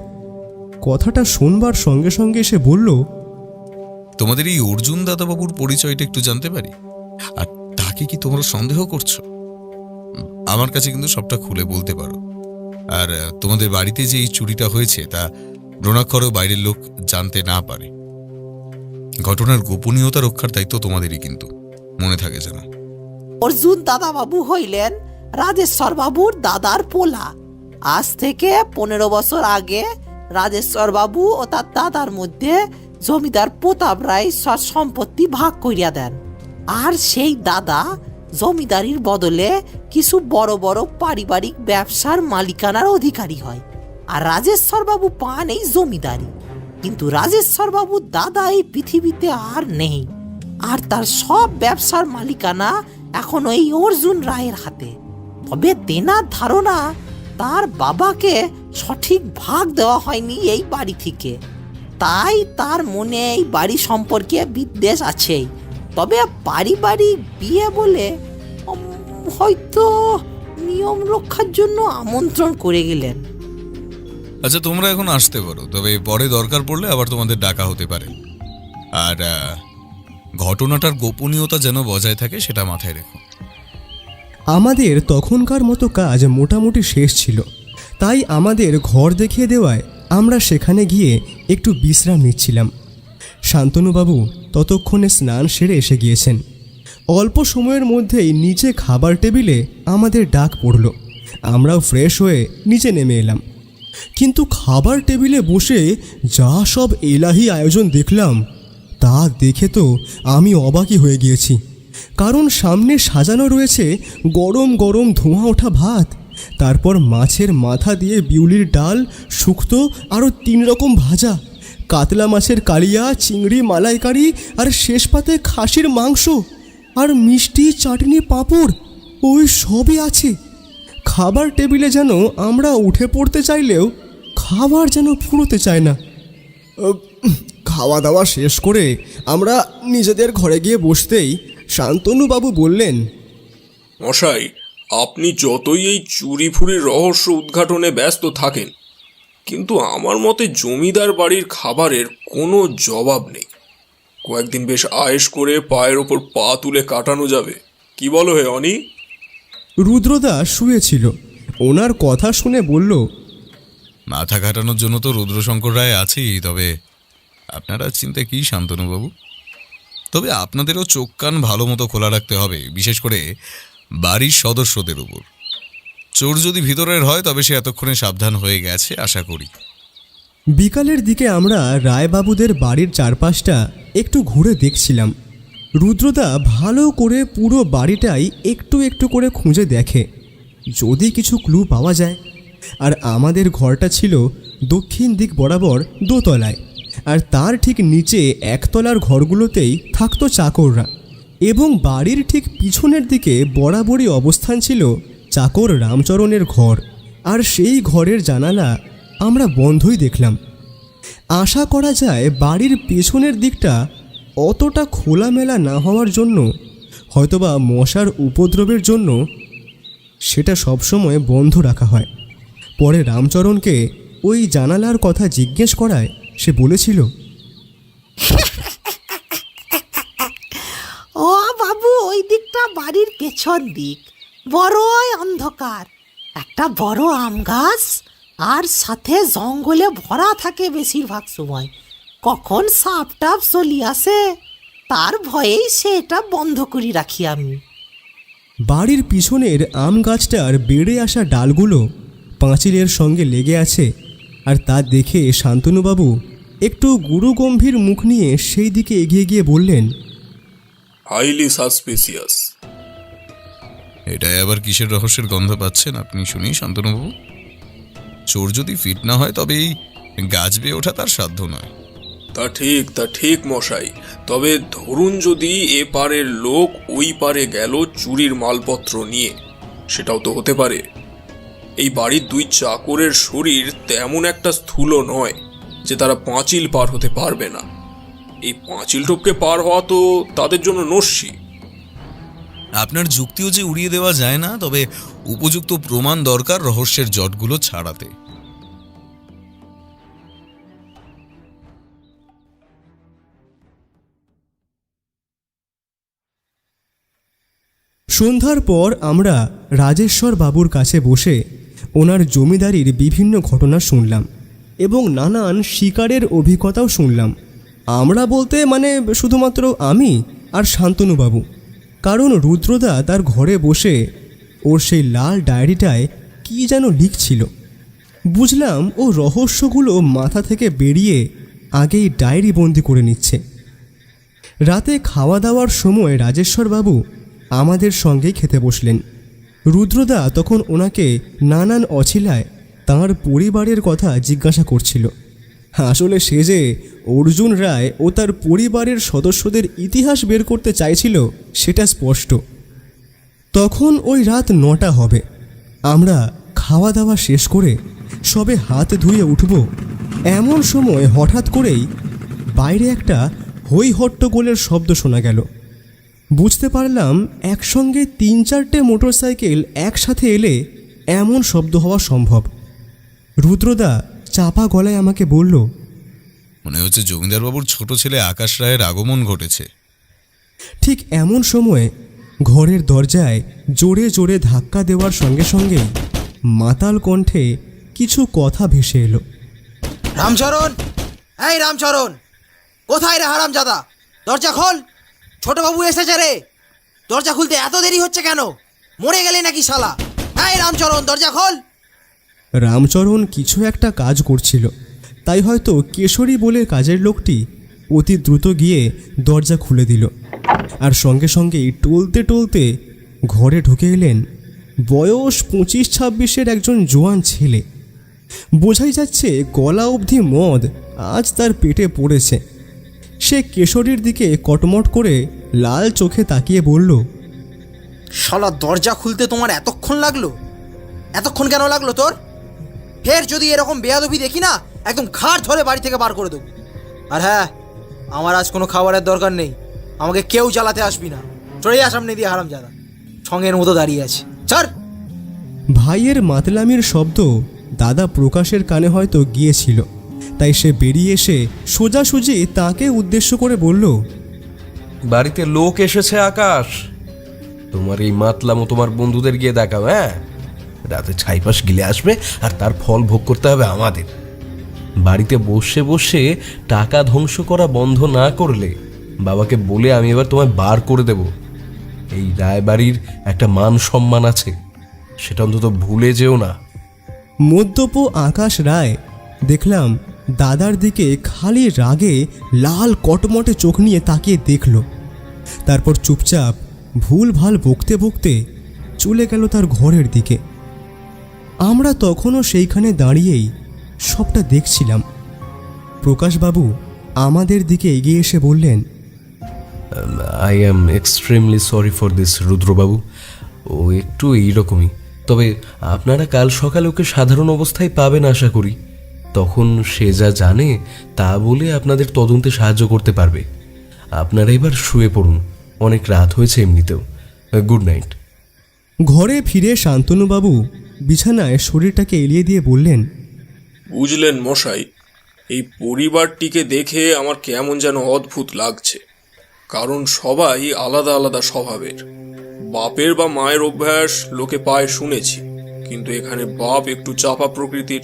কথাটা শুনবার সঙ্গে সঙ্গে সে বলল, তোমাদের এই অর্জুন দাদাবাবুর পরিচয়টা একটু জানতে পারি? আর তাকে কি তোমরা সন্দেহ করছো? আমার কাছে কিন্তু সবটা খুলে বলতে পারো। আর তোমাদের বাড়িতে যে এই চুরিটা হয়েছে তা রোনাক্ষরও বাইরের লোক জানতে না পারে। ঘটনার গোপনীয়তা রক্ষার দায়িত্ব তোমাদেরই, কিন্তু মনে থাকে যেন। অর্জুন দাদা বাবু হইলেন রাজেশ্বর বাবুর দাদার পোলা। আজ থেকে 15 বছর আগে রাজেশ্বর বাবু ও তার দাদার মধ্যে জমিদার প্রতাপ রায় সব সম্পত্তি ভাগ করিয়া দেন। আর সেই দাদা জমিদারির বদলে কিছু বড় বড় পারিবারিক ব্যবসার মালিকানার অধিকারী হয়। আর রাজেশ্বর বাবু পান এই জমিদারি। কিন্তু রাজেশ্বর বাবুর দাদা এই পৃথিবীতে আর নেই, আর তার সব ব্যবসার মালিকানা এখন এই অর্জুন রায়ের হাতে। তবে তেনার ধারণা তার বাবাকে সঠিক ভাগ দেওয়া হয়নি এই বাড়ি থেকে, তাই তার মনে এই বাড়ি সম্পর্কে বিদ্বেষ আছেই। তবে পারিবারিক বিয়ে বলে হয়তো নিয়ম রক্ষার জন্য আমন্ত্রণ করে গেলেন। আচ্ছা, তোমরা এখন আসতে পারো, তবে পরে দরকার পড়লে আবার তোমাদের ডাকা হতে পারে। আর ঘটনাটার গোপনীয়তা যেন বজায় থাকে সেটা মাথায় রেখো। আমাদের তখনকার মতো কাজ মোটামুটি শেষ ছিল, তাই আমাদের ঘর দেখিয়ে দেওয়ায় আমরা সেখানে গিয়ে একটু বিশ্রাম নিচ্ছিলাম। শান্তনুবাবু ততক্ষণে স্নান সেরে এসে গিয়েছেন। অল্প সময়ের মধ্যেই নিচে খাবার টেবিলে আমাদের ডাক পড়ল। আমরাও ফ্রেশ হয়ে নিচে নেমে এলাম। কিন্তু খাবার টেবিলে বসে যা সব এলাহি আয়োজন দেখলাম তা দেখে তো আমি অবাকই হয়ে গিয়েছি। কারণ সামনে সাজানো রয়েছে গরম গরম ধোঁয়া ওঠা ভাত, তারপর মাছের মাথা দিয়ে বিউলির ডাল, শুক্তো, আরও 3 রকম ভাজা, কাতলা মাছের কালিয়া, চিংড়ি মালাইকারি, আর শেষ পাতে খাসির মাংস, আর মিষ্টি, চাটনি, পাঁপড়, ওই সবই আছে। খাবার টেবিলে যেন আমরা উঠে পড়তে চাইলেও খাবার যেন ফুরোতে চায় না। খাওয়া দাওয়া শেষ করে আমরা নিজেদের ঘরে গিয়ে বসতেই শান্তনুবাবু বললেন, মশাই, আপনি যতই এই চুরি ফুরির রহস্য উদ্ঘাটনে ব্যস্ত থাকেন, কিন্তু আমার মতে জমিদার বাড়ির খাবারের কোনো জবাব নেই। কয়েকদিন বেশ আয়েশ করে পায়ের ওপর পা তুলে কাটানো যাবে, কি বলো হে অনি? রুদ্রদা শুয়েছিল। ওনার কথা শুনে বলল, মাথা কাটানোর জন্য তো রুদ্রশঙ্কর রায় আছেই, তবে আপনারা চিন্তা কি শান্তনুবাবু, তবে আপনাদেরও চোখ কান ভালো মতো খোলা রাখতে হবে, বিশেষ করে বাড়ির সদস্যদের উপর। চোর যদি ভিতরের হয় তবে সে এতক্ষণে সাবধান হয়ে গেছে আশা করি। বিকালের দিকে আমরা রায়বাবুদের বাড়ির চারপাশটা একটু ঘুরে দেখছিলাম। রুদ্রদা ভালো করে পুরো বাড়িটাই একটু একটু করে খুঁজে দেখে যদি কিছু ক্লু পাওয়া যায়। আর আমাদের ঘরটা ছিল দক্ষিণ দিক বরাবর দোতলায়, আর তার ঠিক নিচে একতলার ঘরগুলোতেই থাকতো চাকররা, এবং বাড়ির ঠিক পিছনের দিকে বরাবরই অবস্থান ছিল চাকর রামচরণের ঘর। আর সেই ঘরের জানালা আমরা বন্ধই দেখলাম। আশা করা যায় বাড়ির পেছনের দিকটা অতটা খোলামেলা না হওয়ার জন্য, হয়তোবা মশার উপদ্রবের জন্য সেটা সবসময় বন্ধ রাখা হয়। পরে রামচরণকে ওই জানালার কথা জিজ্ঞেস করায় সে বলেছিল, ও বাবু, ওই দিকটা বাড়ির পেছন দিক, বড়ই অন্ধকার, একটা বড় আম গাছ আর সাথে জঙ্গলে ভরা থাকে বেশিরভাগ সময়। কখন সাপ টাপ চলি আসে তার ভয়েই সেটা বন্ধ করে রাখি আমি। বাড়ির পিছনের আম গাছটার বেড়ে আসা ডালগুলো পাঁচিলের সঙ্গে লেগে আছে, আর তা দেখে শান্তনুবাবু একটু গুরুগম্ভীর মুখ নিয়ে সেই দিকে এগিয়ে গিয়ে বললেন, হাইলি সাসপিসিয়াস। এটাই আবার কিসের রহস্যের গন্ধ পাচ্ছেন আপনি শুনি শান্তনুবাবু? চোর যদি ফিট না হয় তবে এই গাছ বেয়ে ওঠা তার সাধ্য নয়। তা ঠিক মশাই, তবে ধরুন যদি এ পারের লোক ওই পারে গেল চুরির মালপত্র নিয়ে, সেটাও তো হতে পারে। এই বাড়ির দুই চাকরের শরীর তেমন একটা স্থূল নয় যে তারা পাঁচিল পার হতে পারবে না। এই পাঁচিল টপকে পার হওয়া তো তাদের জন্য নস্যি। আপনার যুক্তিও যে উড়িয়ে দেওয়া যায় না, তবে উপযুক্ত প্রমাণ দরকার রহস্যের জটগুলো ছাড়াতে। সন্ধ্যার পর আমরা রাজেশ্বর বাবুর কাছে বসে ওনার জমিদারির বিভিন্ন ঘটনা শুনলাম এবং নানান শিকারের অভিজ্ঞতাও শুনলাম। আমরা বলতে মানে শুধুমাত্র আমি আর শান্তনুবাবু, কারণ রুদ্রদা তার ঘরে বসে ওর সেই লাল ডায়েরিটায় কী যেন লিখছিল। বুঝলাম ও রহস্যগুলো মাথা থেকে বেরিয়ে আগেই ডায়েরি বন্দি করে নিচ্ছে। রাতে খাওয়া দাওয়ার সময় রাজেশ্বরবাবু আমাদের সঙ্গেই খেতে বসলেন। রুদ্রদা তখন ওনাকে নানান অছিলায় তাঁর পরিবারের কথা জিজ্ঞাসা করছিল। আসলে সে যে অর্জুন রায় ও তার পরিবারের সদস্যদের ইতিহাস বের করতে চাইছিল সেটা স্পষ্ট। তখন ওই রাত 9টা হবে। আমরা খাওয়া দাওয়া শেষ করে সবে হাত ধুয়ে উঠব, এমন সময় হঠাৎ করেই বাইরে একটা হই হট্টগোলের শব্দ শোনা গেল। বুঝতে পারলাম একসঙ্গে 3-4টে মোটরসাইকেল একসাথে এলে এমন শব্দ হওয়া সম্ভব। রুদ্রদা চাপা গলায় আমাকে বলল, মনে হচ্ছে জমিদারবাবুর ছোট ছেলে আকাশ রায়ের আগমন ঘটেছে। ঠিক এমন সময় ঘরের দরজায় জোরে জোরে ধাক্কা দেওয়ার সঙ্গে সঙ্গেই মাতাল কণ্ঠে কিছু কথা ভেসে এলো। রামচরণ, এই রামচরণ, কোথায় রে হারামজাদা? দরজা খোল, ছোটবাবু এসেছে রে। দরজা খুলতে এত দেরি হচ্ছে কেন? মরে গেলে নাকি শালা? এই রামচরণ, দরজা খোল। রামচরণ কিছু একটা কাজ করছিল, তাই হয়তো কেশরী বলে কাজের লোকটি অতি দ্রুত গিয়ে দরজা খুলে দিল, আর সঙ্গে সঙ্গেই টলতে টলতে ঘরে ঢুকে এলেন বয়স 25-26-এর একজন জোয়ান ছেলে। বোঝাই যাচ্ছে গলা অবধি মদ আজ তার পেটে পড়েছে। সে কেশরীর দিকে কটমট করে লাল চোখে তাকিয়ে বলল, শালা দরজা খুলতে তোমার এতক্ষণ লাগলো? এতক্ষণ কেন লাগলো তোর? ফের যদি এরকম বেয়াদবি দেখি না, একদম ঘাড় ধরে বাড়ি থেকে বার করে দেবো। আর হ্যাঁ, আমার আজ কোনো খাবারের দরকার নেই, আমাকে কেউ জ্বালাতে আসবি না। চলে যা সামনে দিয়ে হারামজাদা, সঙ্গের মতো দাঁড়িয়ে আছে। স্যার, ভাইয়ের মাতলামির শব্দ দাদা প্রকাশের কানে হয়তো গিয়েছিল, তাই সে বেরিয়ে এসে সোজাসুজি তাকে উদ্দেশ্য করে বলল, বাড়িতে লোক এসেছে আকাশ। তোমার এই মাতলামো তোমার বন্ধুদের গিয়ে দেখাও। হ্যাঁ, রাতে ছাইপাশ গিলে আসবে আর তার ফল ভোগ করতে হবে আমাদের। বাড়িতে বসে বসে টাকা ধ্বংস করা বন্ধ না করলে বাবাকে বলে আমি এবার তোমায় বার করে দেব। এই রায়বাড়ির একটা মান সম্মান আছে, সেটা অন্তত ভুলে যেও না। মদ্যপ আকাশ রায় দেখলাম দাদার দিকে খালি রাগে লাল কটমটে চোখ নিয়ে তাকিয়ে দেখল। তারপর চুপচাপ ভুল ভাল বকতে বকতে চলে গেল তার ঘরের দিকে। আমরা তখনও সেইখানে দাঁড়িয়েই সবটা দেখছিলাম। প্রকাশবাবু আমাদের দিকে এগিয়ে এসে বললেন, I am extremely sorry for this রুদ্রবাবু। ও একটু এইরকমই, তবে আপনারা কাল সকালে ওকে সাধারণ অবস্থায় পাবেন আশা করি। তখন সে যা জানে তা বলে আপনাদের তদন্তে সাহায্য করতে পারবে। আপনারা এবার শুয়ে পড়ুন, অনেক রাত হয়েছে এমনিতেও। Good night. ঘরে ফিরে শান্তনুবাবু বিছানায় শরীরটাকে এলিয়ে দিয়ে বললেন, বুঝলেন মশাই, এই পরিবারটিকে দেখে আমার কেমন যেন অদ্ভুত লাগছে। কারণ সবাই আলাদা আলাদা স্বভাবের। বাপের বা মায়ের অভ্যাস লোকে পায় শুনেছি, কিন্তু এখানে বাপ একটু চাপা প্রকৃতির।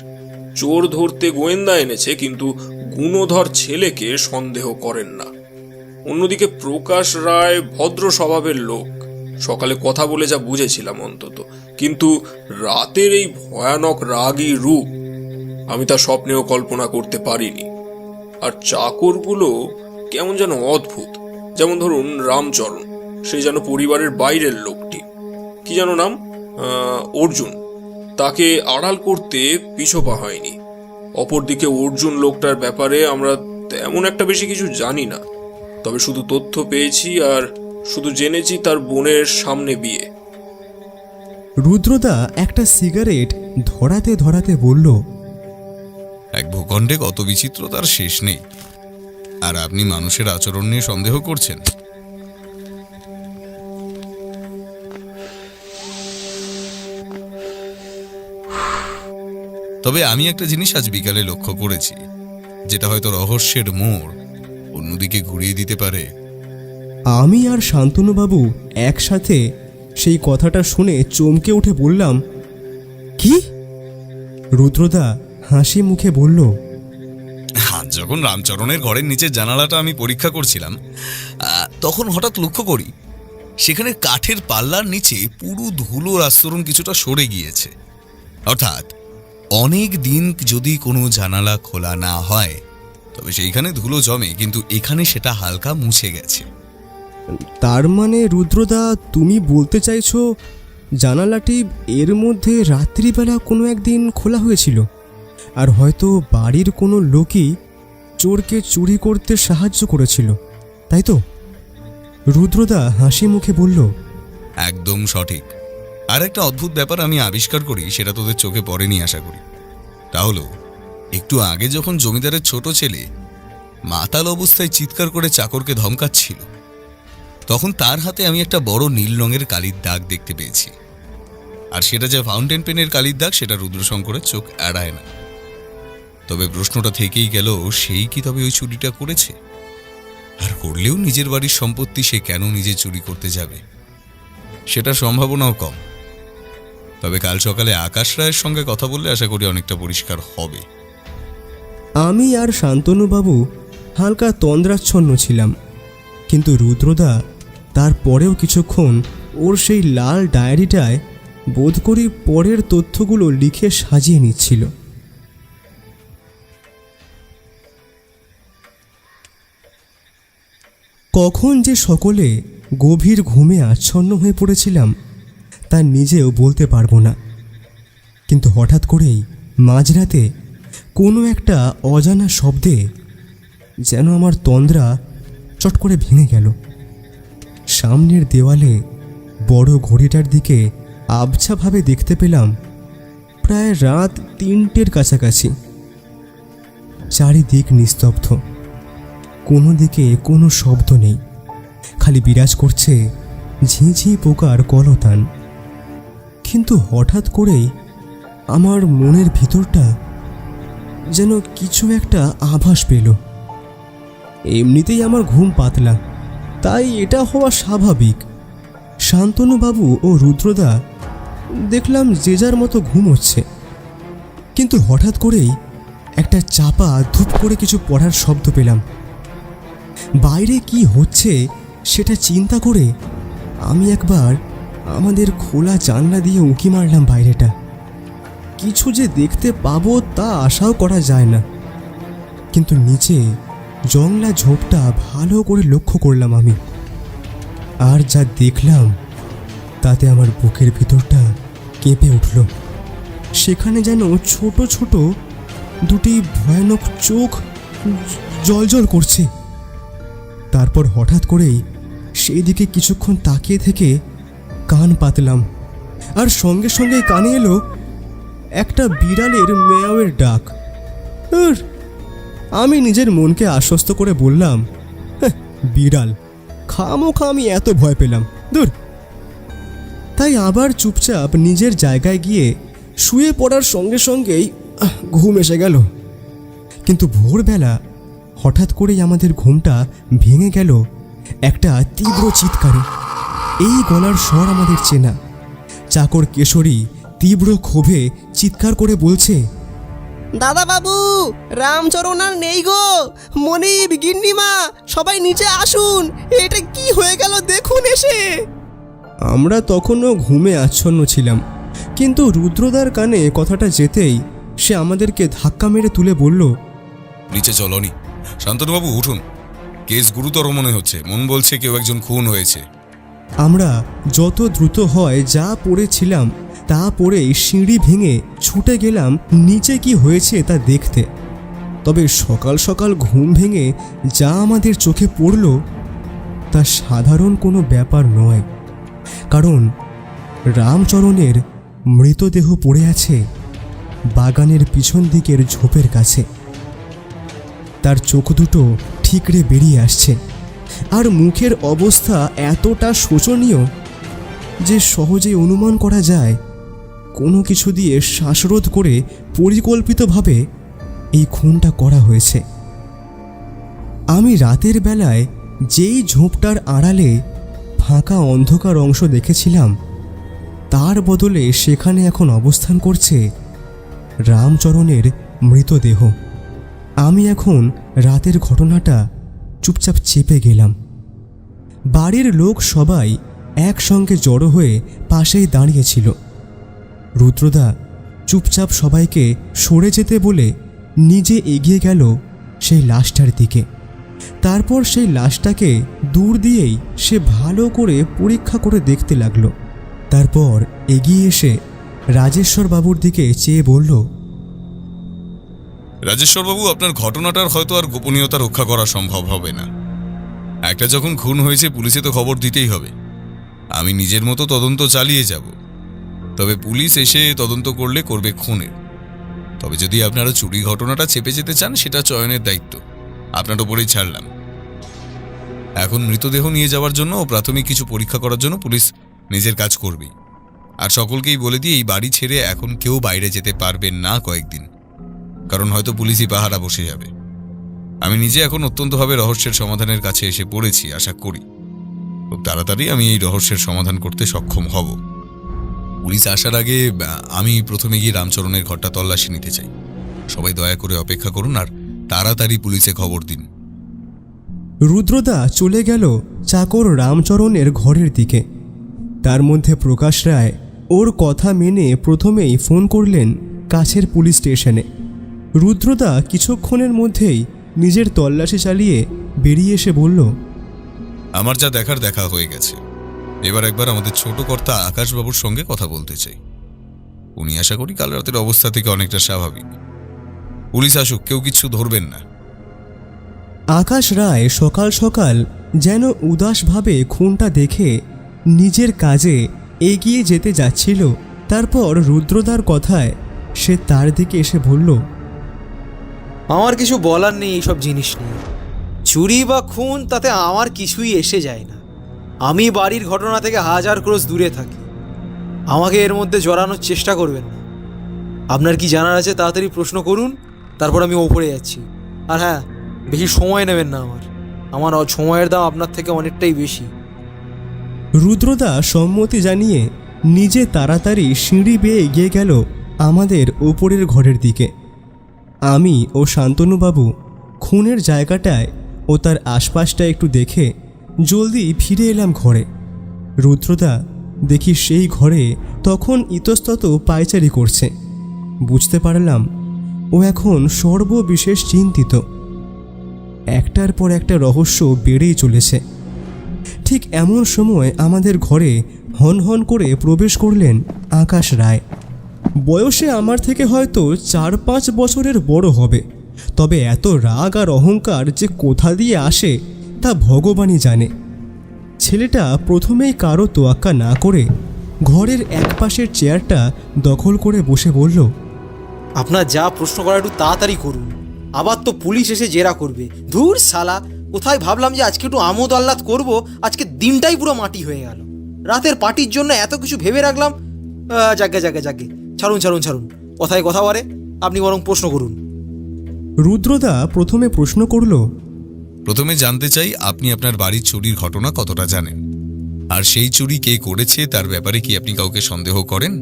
চোর ধরতে গোয়েন্দা এনেছে, কিন্তু গুণধর ছেলেকে সন্দেহ করেন না। অন্যদিকে প্রকাশ রায় ভদ্র স্বভাবের লোক, সকালে কথা বলে যা বুঝেছিলাম অন্তত। কিন্তু রাতের এই ভয়ানক রাগী রূপ আমি তা স্বপ্নেও কল্পনা করতে পারিনি। আর চাকরগুলো কেমন যেন অদ্ভুত। যেমন ধরুন রামচরণ, সে যেন পরিবারের বাইরের লোকটি। কি যেন নাম, অর্জুন। তাকে আড়াল করতে পিছপা হয়নি। অপরদিকে অর্জুন লোকটার ব্যাপারে আমরা তেমন একটা বেশি কিছু জানি না। তবে শুধু তথ্য পেয়েছি, আর শুধু জেনেছি তার বোনের সামনে বিয়ে। রুদ্রদা একটা সিগারেট ধরাতে ধরাতে বলল, এক ভূখণ্ডে কত বিচিত্রতার শেষ নেই, আর আপনি মানুষের আচরণ নিয়ে সন্দেহ করছেন। তবে আমি একটা জিনিস আজ বিকালে লক্ষ্য করেছি, যেটা হয়তো রহস্যের মোড় অন্যদিকে ঘুরিয়ে দিতে পারে। আমি আর শান্তনুবাবু একসাথে সেই কথাটা শুনে চমকে উঠে বললাম, কি? রুদ্রদা হাসি মুখে বলল, আজ যখন রামচরণের ঘরের নিচের জানালাটা আমি পরীক্ষা করছিলাম, তখন হঠাৎ লক্ষ্য করি সেখানে কাঠের পাল্লার নিচে পুরো ধুলোর আস্তরণ কিছুটা সরে গিয়েছে। অর্থাৎ অনেক দিন যদি কোনো জানালা খোলা না হয় তবে সেইখানে ধুলো জমে, কিন্তু এখানে সেটা হালকা মুছে গেছে। তার মানে রুদ্রদা তুমি বলতে চাইছো জানালাটি এর মধ্যে রাত্রিবেলা কোনো একদিন খোলা হয়েছিল, আর হয়তো বাড়ির কোনো লোকই চোরকে চুরি করতে সাহায্য করেছিল, তাই তো? রুদ্রদা হাসি মুখে বলল, একদম সঠিক। আর একটা অদ্ভুত ব্যাপার আমি আবিষ্কার করি, সেটা তোদের চোখে পড়েনি আশা করি। তা হলো, একটু আগে যখন জমিদারের ছোট ছেলে মাতাল অবস্থায় চিৎকার করে চাকরকে ধমকাচ্ছিল, তখন তার হাতে আমি একটা বড় নীল রঙের কালির দাগ দেখতে পেয়েছি। আর সেটা যে ফাউন্টেন পেনের কালির দাগ সেটা রুদ্রশঙ্করের চোখ এড়ায় না। তবে প্রশ্নটা থেকেই গেল, সেই কি তবে ওই চুরিটা করেছে? আর করলেও নিজের বাড়ির সম্পত্তি সে কেন নিজে চুরি করতে যাবে? সেটার সম্ভাবনাও কম। তবে কাল সকালে আকাশ রায়ের সঙ্গে কথা বললে আশা করি অনেকটা পরিষ্কার হবে। আমি আর শান্তনুবাবু হালকা তন্দ্রাচ্ছন্ন ছিলাম, কিন্তু রুদ্রদা তারপরেও কিছুক্ষণ ওর সেই লাল ডায়েরিটায় বোধ করি পরের তথ্যগুলো লিখে সাজিয়ে নিচ্ছিল। কখন যে সকলে গভীর ঘুমে আচ্ছন্ন হয়ে পড়েছিলাম তা নিজেও বলতে পারবো না। কিন্তু হঠাৎ করেই মাঝরাতে কোনো একটা অজানা শব্দে যেন আমার তন্দ্রা চট করে ভেঙে গেল। সামনের দেওয়ালে বড় ঘড়িটার দিকে আবছাভাবে দেখতে পেলাম প্রায় রাত 3টের কাছাকাছি। চারিদিক নিস্তব্ধ, কোনো দিকে কোনো শব্দ নেই, খালি বিরাজ করছে ঝিঁঝি পোকার কলতান। কিন্তু হঠাৎ করেই আমার মনের ভিতরটা যেন কিছু একটা আভাস পেল। এমনিতেই আমার ঘুম পাতলা, তাই এটা হওয়া স্বাভাবিক। শান্তনুবাবু ও রুদ্রদা দেখলাম যে যার মতো ঘুমোচ্ছে, কিন্তু হঠাৎ করেই একটা চাপা ধূপ করে কিছু পড়ার শব্দ পেলাম। বাইরে কি হচ্ছে সেটা চিন্তা করে আমি একবার আমাদের খোলা জানলা দিয়ে উঁকি মারলাম বাইরেটা। কিছু যে দেখতে পাবো তা আশাও করা যায় না, কিন্তু নিচে জংলা ঝোপটা ভালো করে লক্ষ্য করলাম আমি। আর যা দেখলাম তাতে আমার বুকের ভিতরটা কেঁপে উঠল। সেখানে যেন ছোট ছোট দুটি ভয়ানক চোখ জ্বলজ্বল করছে। তারপর হঠাৎ করেই সেই দিকে কিছুক্ষণ তাকিয়ে থেকে কান পাতলাম, আর সঙ্গে সঙ্গে কানে এলো একটা বিড়ালের মেয়াওয়ের ডাক। আমি নিজের মনকে আশ্বস্ত করে বললাম, বিড়াল, খামোখা আমি এত ভয় পেলাম, দূর। তাই আবার চুপচাপ নিজের জায়গায় গিয়ে শুয়ে পড়ার সঙ্গে সঙ্গেই ঘুম এসে গেল। কিন্তু ভোরবেলা হঠাৎ করেই আমাদের ঘুমটা ভেঙে গেল একটা তীব্র চিৎকারে। এই গলার স্বর আমাদের চেনা। চাকর কেশরী তীব্র ক্ষোভে চিৎকার করে বলছে, দাদা বাবু, রামচরণ আর নেই গো। মনিব, গিন্নিমা, সবাই নিচে আসুন, এটা কি হয়ে গেল দেখুন এসে। আমরা তখনও ঘুমে আচ্ছন্ন ছিলাম, কিন্তু রুদ্রদার কানে কথাটা যেতেই সে আমাদেরকে ধাক্কা মেরে তুলে বলল, নিচে চলনি। শান্তনুবাবু উঠুন, কেস গুরুতর মনে হচ্ছে, মন বলছে কেউ একজন খুন হয়েছে। আমরা যত দ্রুত হয় যা পড়েছিলাম তা পড়েই সিঁড়ি ভেঙে ছুটে গেলাম নিচে কি হয়েছে তা দেখতে। তবে সকাল সকাল ঘুম ভেঙে যা আমাদের চোখে পড়ল তা সাধারণ কোনো ব্যাপার নয়, কারণ রামচরণের মৃতদেহ পড়ে আছে বাগানের পিছন দিকের ঝোপের কাছে। তার চোখ দুটো ঠিকরে বেরিয়ে আসছে, আর মুখের অবস্থা এতটা শোচনীয় যে সহজেই অনুমান করা যায় কোনো কিছু দিয়ে শ্বাসরোধ করে পরিকল্পিতভাবে এই খুনটা করা হয়েছে। আমি রাতের বেলায় যেই ঝোপটার আড়ালে ফাঁকা অন্ধকার অংশ দেখেছিলাম তার বদলে সেখানে এখন অবস্থান করছে রামচরণের মৃতদেহ। আমি এখন রাতের ঘটনাটা চুপচাপ চেপে গেলাম। বাড়ির লোক সবাই একসঙ্গে জড়ো হয়ে পাশেই দাঁড়িয়েছিল। রুদ্রদা চুপচাপ সবাইকে সরে যেতে বলে নিজে এগিয়ে গেল সেই লাশটার দিকে। তারপর সেই লাশটাকে দূর দিয়েই সে ভালো করে পরীক্ষা করে দেখতে লাগলো। তারপর এগিয়ে এসে রাজেশ্বর বাবুর দিকে চেয়ে বলল, রাজেশ্বরবাবু, আপনার ঘটনাটার হয়তো আর গোপনীয়তা রক্ষা করা সম্ভব হবে না। একটা যখন খুন হয়েছে পুলিশে তো খবর দিতেই হবে। আমি নিজের মতো তদন্ত চালিয়ে যাব, তবে পুলিশ এসে তদন্ত করলে করবে খুনের। তবে যদি আপনারা চুরি ঘটনাটা চেপে যেতে চান সেটা চয়নের দায়িত্ব আপনার ওপরেই ছাড়লাম। এখন মৃতদেহ নিয়ে যাওয়ার জন্য ও প্রাথমিক কিছু পরীক্ষা করার জন্য পুলিশ নিজের কাজ করবেই। আর সকলকেই বলে দিয়ে এই বাড়ি ছেড়ে এখন কেউ বাইরে যেতে পারবেন না কয়েকদিন, কারণ হয়তো পুলিশই পাহারা বসে যাবে। আমি নিজে এখন অত্যন্তভাবে রহস্যের সমাধানের কাছে এসে পড়েছি। আশা করি খুব তাড়াতাড়ি আমি এই রহস্যের সমাধান করতে সক্ষম হব। পুলিশ আসার আগে আমি প্রথমে গিয়ে রামচরণের ঘরটা তল্লাশি নিতে চাই। সবাই দয়া করে অপেক্ষা করুন আর তাড়াতাড়ি পুলিশে খবর দিন। রুদ্রদা চলে গেল চাকর রামচরণের ঘরের দিকে। তার মধ্যে প্রকাশ রায় ওর কথা মেনে প্রথমেই ফোন করলেন কাছের পুলিশ স্টেশনে। রুদ্রদা কিছুক্ষণের মধ্যেই নিজের তল্লাশি চালিয়ে বেরিয়ে এসে বলল, আমার যা দেখার দেখা হয়ে গেছে। এবার একবার আমাদের ছোট কর্তা আকাশবাবুর সঙ্গে কথা বলতে চাই। উনি আশা করি কাল রাতের অবস্থা থেকে অনেকটা স্বাভাবিক। পুলিশ আসুক, কেউ কিছু ধরবেন না। আকাশ রায় সকাল সকাল যেন উদাসভাবে খুনটা দেখে নিজের কাজে এগিয়ে যেতে যাচ্ছিল। তারপর রুদ্রদার কথায় সে তার দিকে এসে বলল, আমার কিছু বলার নেই এইসব জিনিস নিয়ে। চুরি বা খুন তাতে আমার কিছুই এসে যায় না। আমি বাড়ির ঘটনা থেকে 1000 ক্রোশ দূরে থাকি। আমাকে এর মধ্যে জড়ানোর চেষ্টা করবেন না। আপনার কি জানার আছে তাড়াতাড়ি প্রশ্ন করুন, তারপর আমি ওপরে যাচ্ছি। আর হ্যাঁ, বেশি সময় নেবেন না। আমার সময়ের দাম আপনার থেকে অনেকটাই বেশি। রুদ্রদা সম্মতি জানিয়ে নিজে তাড়াতাড়ি সিঁড়ি বেয়ে এগিয়ে গেল আমাদের ওপরের ঘরের দিকে। আমি ও শান্তনুবাবু খুনের জায়গাটায় ও তার আশপাশটা একটু দেখে জলদি ফিরে এলাম ঘরে। রুদ্রদা দেখি সেই ঘরে তখন ইতস্তত পায়চারি করছে। বুঝতে পারলাম ও এখন সর্ববিশেষ চিন্তিত। একটার পর একটা রহস্য বেড়েই চলেছে। ঠিক এমন সময় আমাদের ঘরে হন হন করে প্রবেশ করলেন আকাশ রায়। বয়সে আমার থেকে হয়তো 4-5 বছরের বড় হবে, তবে এত রাগ আর অহংকার যে কোথা দিয়ে আসে তা ভগবানই জানে। ছেলেটা প্রথমেই কারো তোয়াক্কা না করে ঘরের একপাশের চেয়ারটা দখল করে বসে বলল, আপনার যা প্রশ্ন করা একটু তাড়াতাড়ি করুন, আবার তো পুলিশ এসে জেরা করবে। ধুর শালা, কোথায় ভাবলাম যে আজকে একটু আমোদ আহ্লাদ করবো, আজকে দিনটাই পুরো মাটি হয়ে গেল। রাতের পার্টির জন্য এত কিছু ভেবে রাখলাম। যাকে ছাড়ুন, কথায় কথা বাড়ে, আপনি বরং প্রশ্ন করুন। রুদ্রদা প্রথমে প্রশ্ন করল, প্রথমে জানতে চাই আপনি আপনার বাড়ির চুরির ঘটনা কতটা জানেন, আর সেই চুরি কে করেছে তার ব্যাপারে কি আপনি কাউকে সন্দেহ করেন?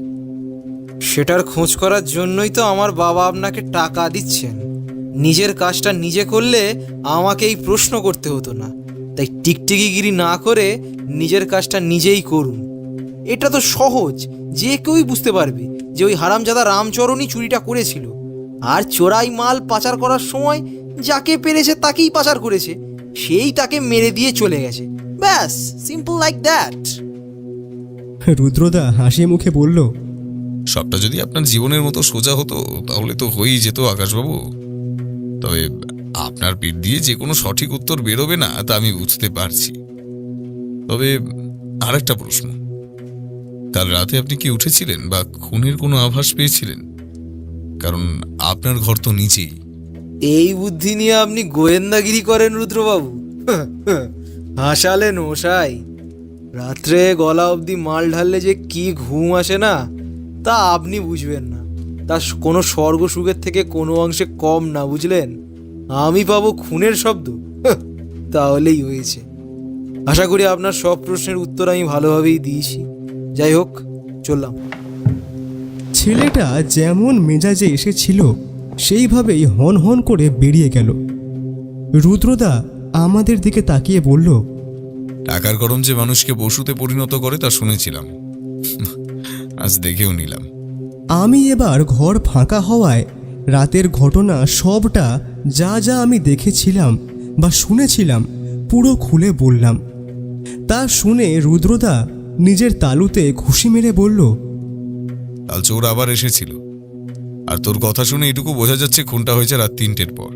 সেটার খোঁজ করার জন্যই তো আমার বাবা আপনাকে টাকা দিচ্ছেন। নিজের কাজটা নিজে করলে আমাকে এই প্রশ্ন করতে হতো না, তাই টিকটিকিগিরি না করে নিজের কাজটা নিজেই করুন। এটা তো সহজ, যে কেউই বুঝতে পারবে যে ওই হারামজাদা রামচরণই চুরিটা করেছিল। আর চোরাই মাল পাচার করার সময় যাকে পেরেছে তাকেই পাচার করেছে, সেই তাকে মেরে দিয়ে চলে গেছে। ব্যাস, সিম্পল লাইক দ্যাট। রুদ্রদা হাসি মুখে বলল, সবটা যদি আপনার জীবনের মতো সোজা হতো তাহলে তো হয়েই যেত আকাশবাবু। তবে আপনার পিঠ দিয়ে যে কোনো সঠিক উত্তর বেরোবে না তা আমি বুঝতে পারছি। তবে আর একটা প্রশ্ন, কাল রাতে আপনি কি উঠেছিলেন বা খুনের কোনো আভাস পেয়েছিলেন? কারণ আপনার ঘর তো নিচেই। এই বুদ্ধি নিয়ে আপনি গোয়েন্দাগিরি করেন রুদ্রবাবু? হাসালেন মশাই। রাত্রে গলা অবধি মাল ঢাললে যে কি ঘুম আসে না তা আপনি বুঝবেন না। তা কোনো স্বর্গ সুখের থেকে কোনো অংশে কম না, বুঝলেন? আমি পাবো খুনের শব্দ, তাহলেই হয়েছে। আশা করি আপনার সব প্রশ্নের উত্তর আমি ভালোভাবেই দিয়েছি। যাই হোক, চললাম। ছেলেটা যেমন মেজাজে এসেছিল সেইভাবেই হন হন করে বেরিয়ে গেল। রুদ্রদা আমাদের দিকে তাকিয়ে বলল, টাকার গরম যে মানুষকে পশুতে পরিণত করে তা শুনেছিলাম, আজ দেখেও নিলাম। আমি এবার ঘর ফাঁকা হওয়ায় রাতের ঘটনা সবটা যা যা আমি দেখেছিলাম বা শুনেছিলাম পুরো খুলে বললাম। তা শুনে রুদ্রদা নিজের তালুতে ঘুষি মেরে বলল, কাল চোর আবার এসেছিল, আর তোর কথা শুনে এটুকু বোঝা যাচ্ছে খুনটা হয়েছে রাত 3টের পর।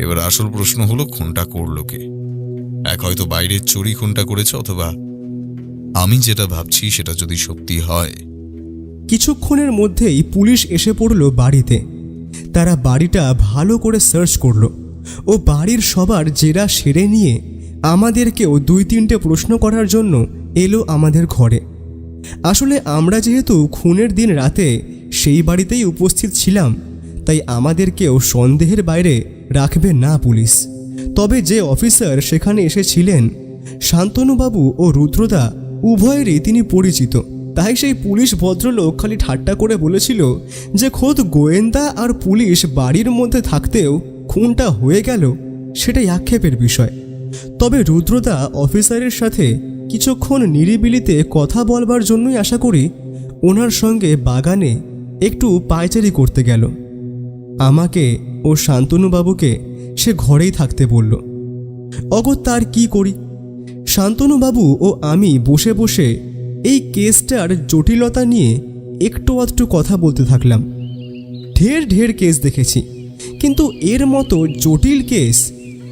এবার আসল প্রশ্ন হলো খুনটা করলো কে? এক হয়তো বাইরের চুরি খুনটা করেছে, অথবা আমি যেটা ভাবছি সেটা যদি সত্যি হয়। কিছুক্ষণের মধ্যেই পুলিশ এসে পড়ল বাড়িতে। তারা বাড়িটা ভালো করে সার্চ করলো ও বাড়ির সবার জেরা সেরে নিয়ে আমাদেরকেও 2-3টে প্রশ্ন করার জন্য এলো আমাদের ঘরে। আসলে আমরা যেহেতু খুনের দিন রাতে সেই বাড়িতেই উপস্থিত ছিলাম, তাই আমাদেরকেও সন্দেহের বাইরে রাখবে না পুলিশ। তবে যে অফিসার সেখানে এসেছিলেন, শান্তনুবাবু ও রুদ্রদা উভয়েরই তিনি পরিচিত, তাই সেই পুলিশ ভদ্রলোক খালি ঠাট্টা করে বলেছিল যে খোদ গোয়েন্দা আর পুলিশ বাড়ির মধ্যে থাকতেও খুনটা হয়ে গেল, সেটাই আক্ষেপের বিষয়। তবে রুদ্রদা অফিসারের সাথে কিছুক্ষণ নিরিবিলিতে কথা বলবার জন্যই আশা করি ওনার সঙ্গে বাগানে একটু পায়চারি করতে গেল। আমাকে ও শান্তনুবাবুকে সে ঘরেই থাকতে বলল। অগত্যা আর কি করি, শান্তনুবাবু ও আমি বসে বসে এই কেসটার জটিলতা নিয়ে একটু আধটু কথা বলতে থাকলাম। ঢের কেস দেখেছি, কিন্তু এর মতো জটিল কেস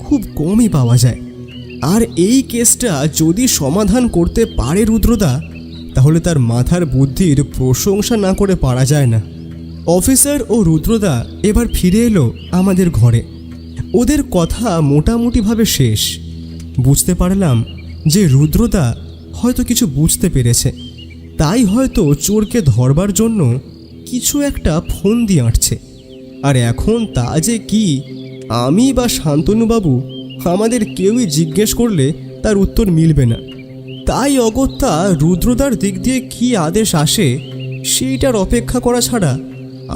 খুব কমই পাওয়া যায়। আর এই কেসটা যদি সমাধান করতে পারে রুদ্রদা, তাহলে তার মাথার বুদ্ধির প্রশংসা না করে পারা যায় না। অফিসার ও রুদ্রদা এবার ফিরে এলো আমাদের ঘরে। ওদের কথা মোটামুটিভাবে শেষ। বুঝতে পারলাম যে রুদ্রদা হয়তো কিছু বুঝতে পেরেছে, তাই হয়তো চোরকে ধরবার জন্য কিছু একটা ফোন দিয়ে আঁটছে। আর এখন তা যে কি, আমি বা শান্তনুবাবু আমাদের কেউই জিজ্ঞেস করলে তার উত্তর মিলবে না। তাই অগত্যা রুদ্রদার দিক দিয়ে কি আদেশ আসে সেইটার অপেক্ষা করা ছাড়া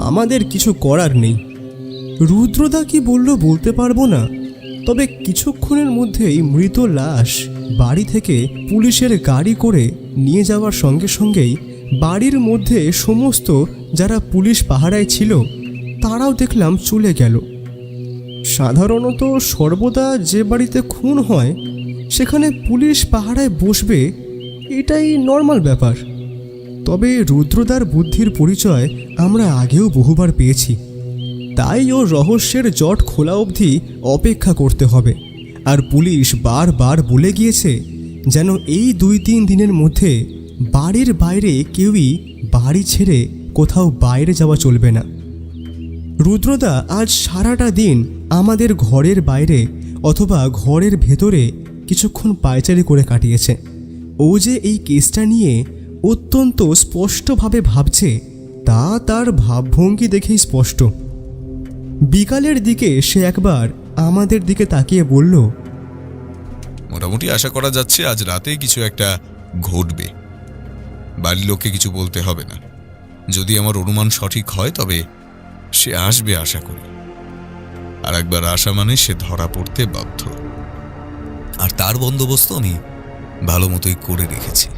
আমাদের কিছু করার নেই। রুদ্রদা কি বলল বলতে পারবো না, তবে কিছুক্ষণের মধ্যেই মৃত লাশ বাড়ি থেকে পুলিশের গাড়ি করে নিয়ে যাওয়ার সঙ্গে সঙ্গেই বাড়ির মধ্যে সমস্ত যারা পুলিশ পাহারায় ছিল তারাও দেখলাম চলে গেল। সাধারণত সর্বদা যে বাড়িতে খুন হয় সেখানে পুলিশ পাহারায় বসবে, এটাই নর্মাল ব্যাপার। তবে রুদ্রদার বুদ্ধির পরিচয় আমরা আগেও বহুবার পেয়েছি, তাই ও রহস্যের জট খোলা অবধি অপেক্ষা করতে হবে। আর পুলিশ বারবার বলে গিয়েছে যেন এই 2-3 দিনের মধ্যে বাড়ির বাইরে কেউই বাড়ি ছেড়ে কোথাও বাইরে যাওয়া চলবে না। রুদ্রদা আজ সারাটা দিন আমাদের ঘরের বাইরে অথবা ঘরের ভেতরে কিছুক্ষণ পায়চারি করে কাটিয়েছে। ও যে এই কেসটা নিয়ে অত্যন্ত স্পষ্টভাবে ভাবছে তা তার ভাবভঙ্গি দেখেই স্পষ্ট। বিকালের দিকে সে একবার আমাদের দিকে তাকিয়ে বলল, মোটামুটি আশা করা যাচ্ছে আজ রাতে কিছু একটা ঘটবে। বাড়ির লোককে কিছু বলতে হবে না। যদি আমার অনুমান সঠিক হয় তবে সে আসবে আশা করি। আর একবার আসা মানে সে ধরা পড়তে বাধ্য। আর তার বন্দোবস্ত আমি ভালো মতোই করে রেখেছি।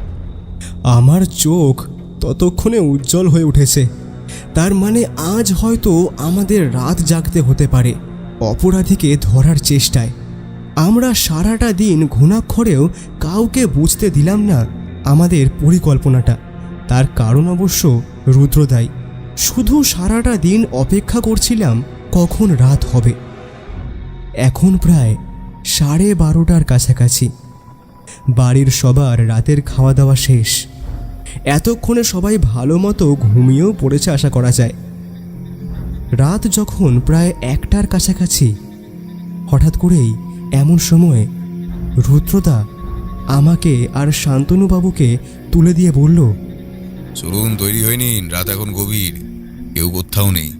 আমার চোখ ততক্ষণে উজ্জ্বল হয়ে উঠেছে। তার মানে আজ হয়তো আমাদের রাত জাগতে হতে পারে অপরাধীকে ধরার চেষ্টায়। আমরা সারাটা দিন ঘুণাক্ষরেও কাউকে বুঝতে দিলাম না আমাদের পরিকল্পনাটা। তার কারণ অবশ্য রুদ্রদাই। শুধু সারাটা দিন অপেক্ষা করছিলাম কখন রাত হবে। এখন প্রায় 12:30টার কাছাকাছি। বাড়ির সবার রাতের খাওয়া দাওয়া শেষ। এতক্ষণে সবাই ভালো মতো ঘুমিয়েও পড়েছে আশা করা যায়। রাত যখন প্রায় 1টার কাছাকাছি, হঠাৎ করেই এমন সময় রুদ্রদা আমাকে আর শান্তনুবাবুকে তুলে দিয়ে বলল, চলুন, তৈরি হয়ে নিন, রাত এখন গভীর, কেউ কোথাও নেই।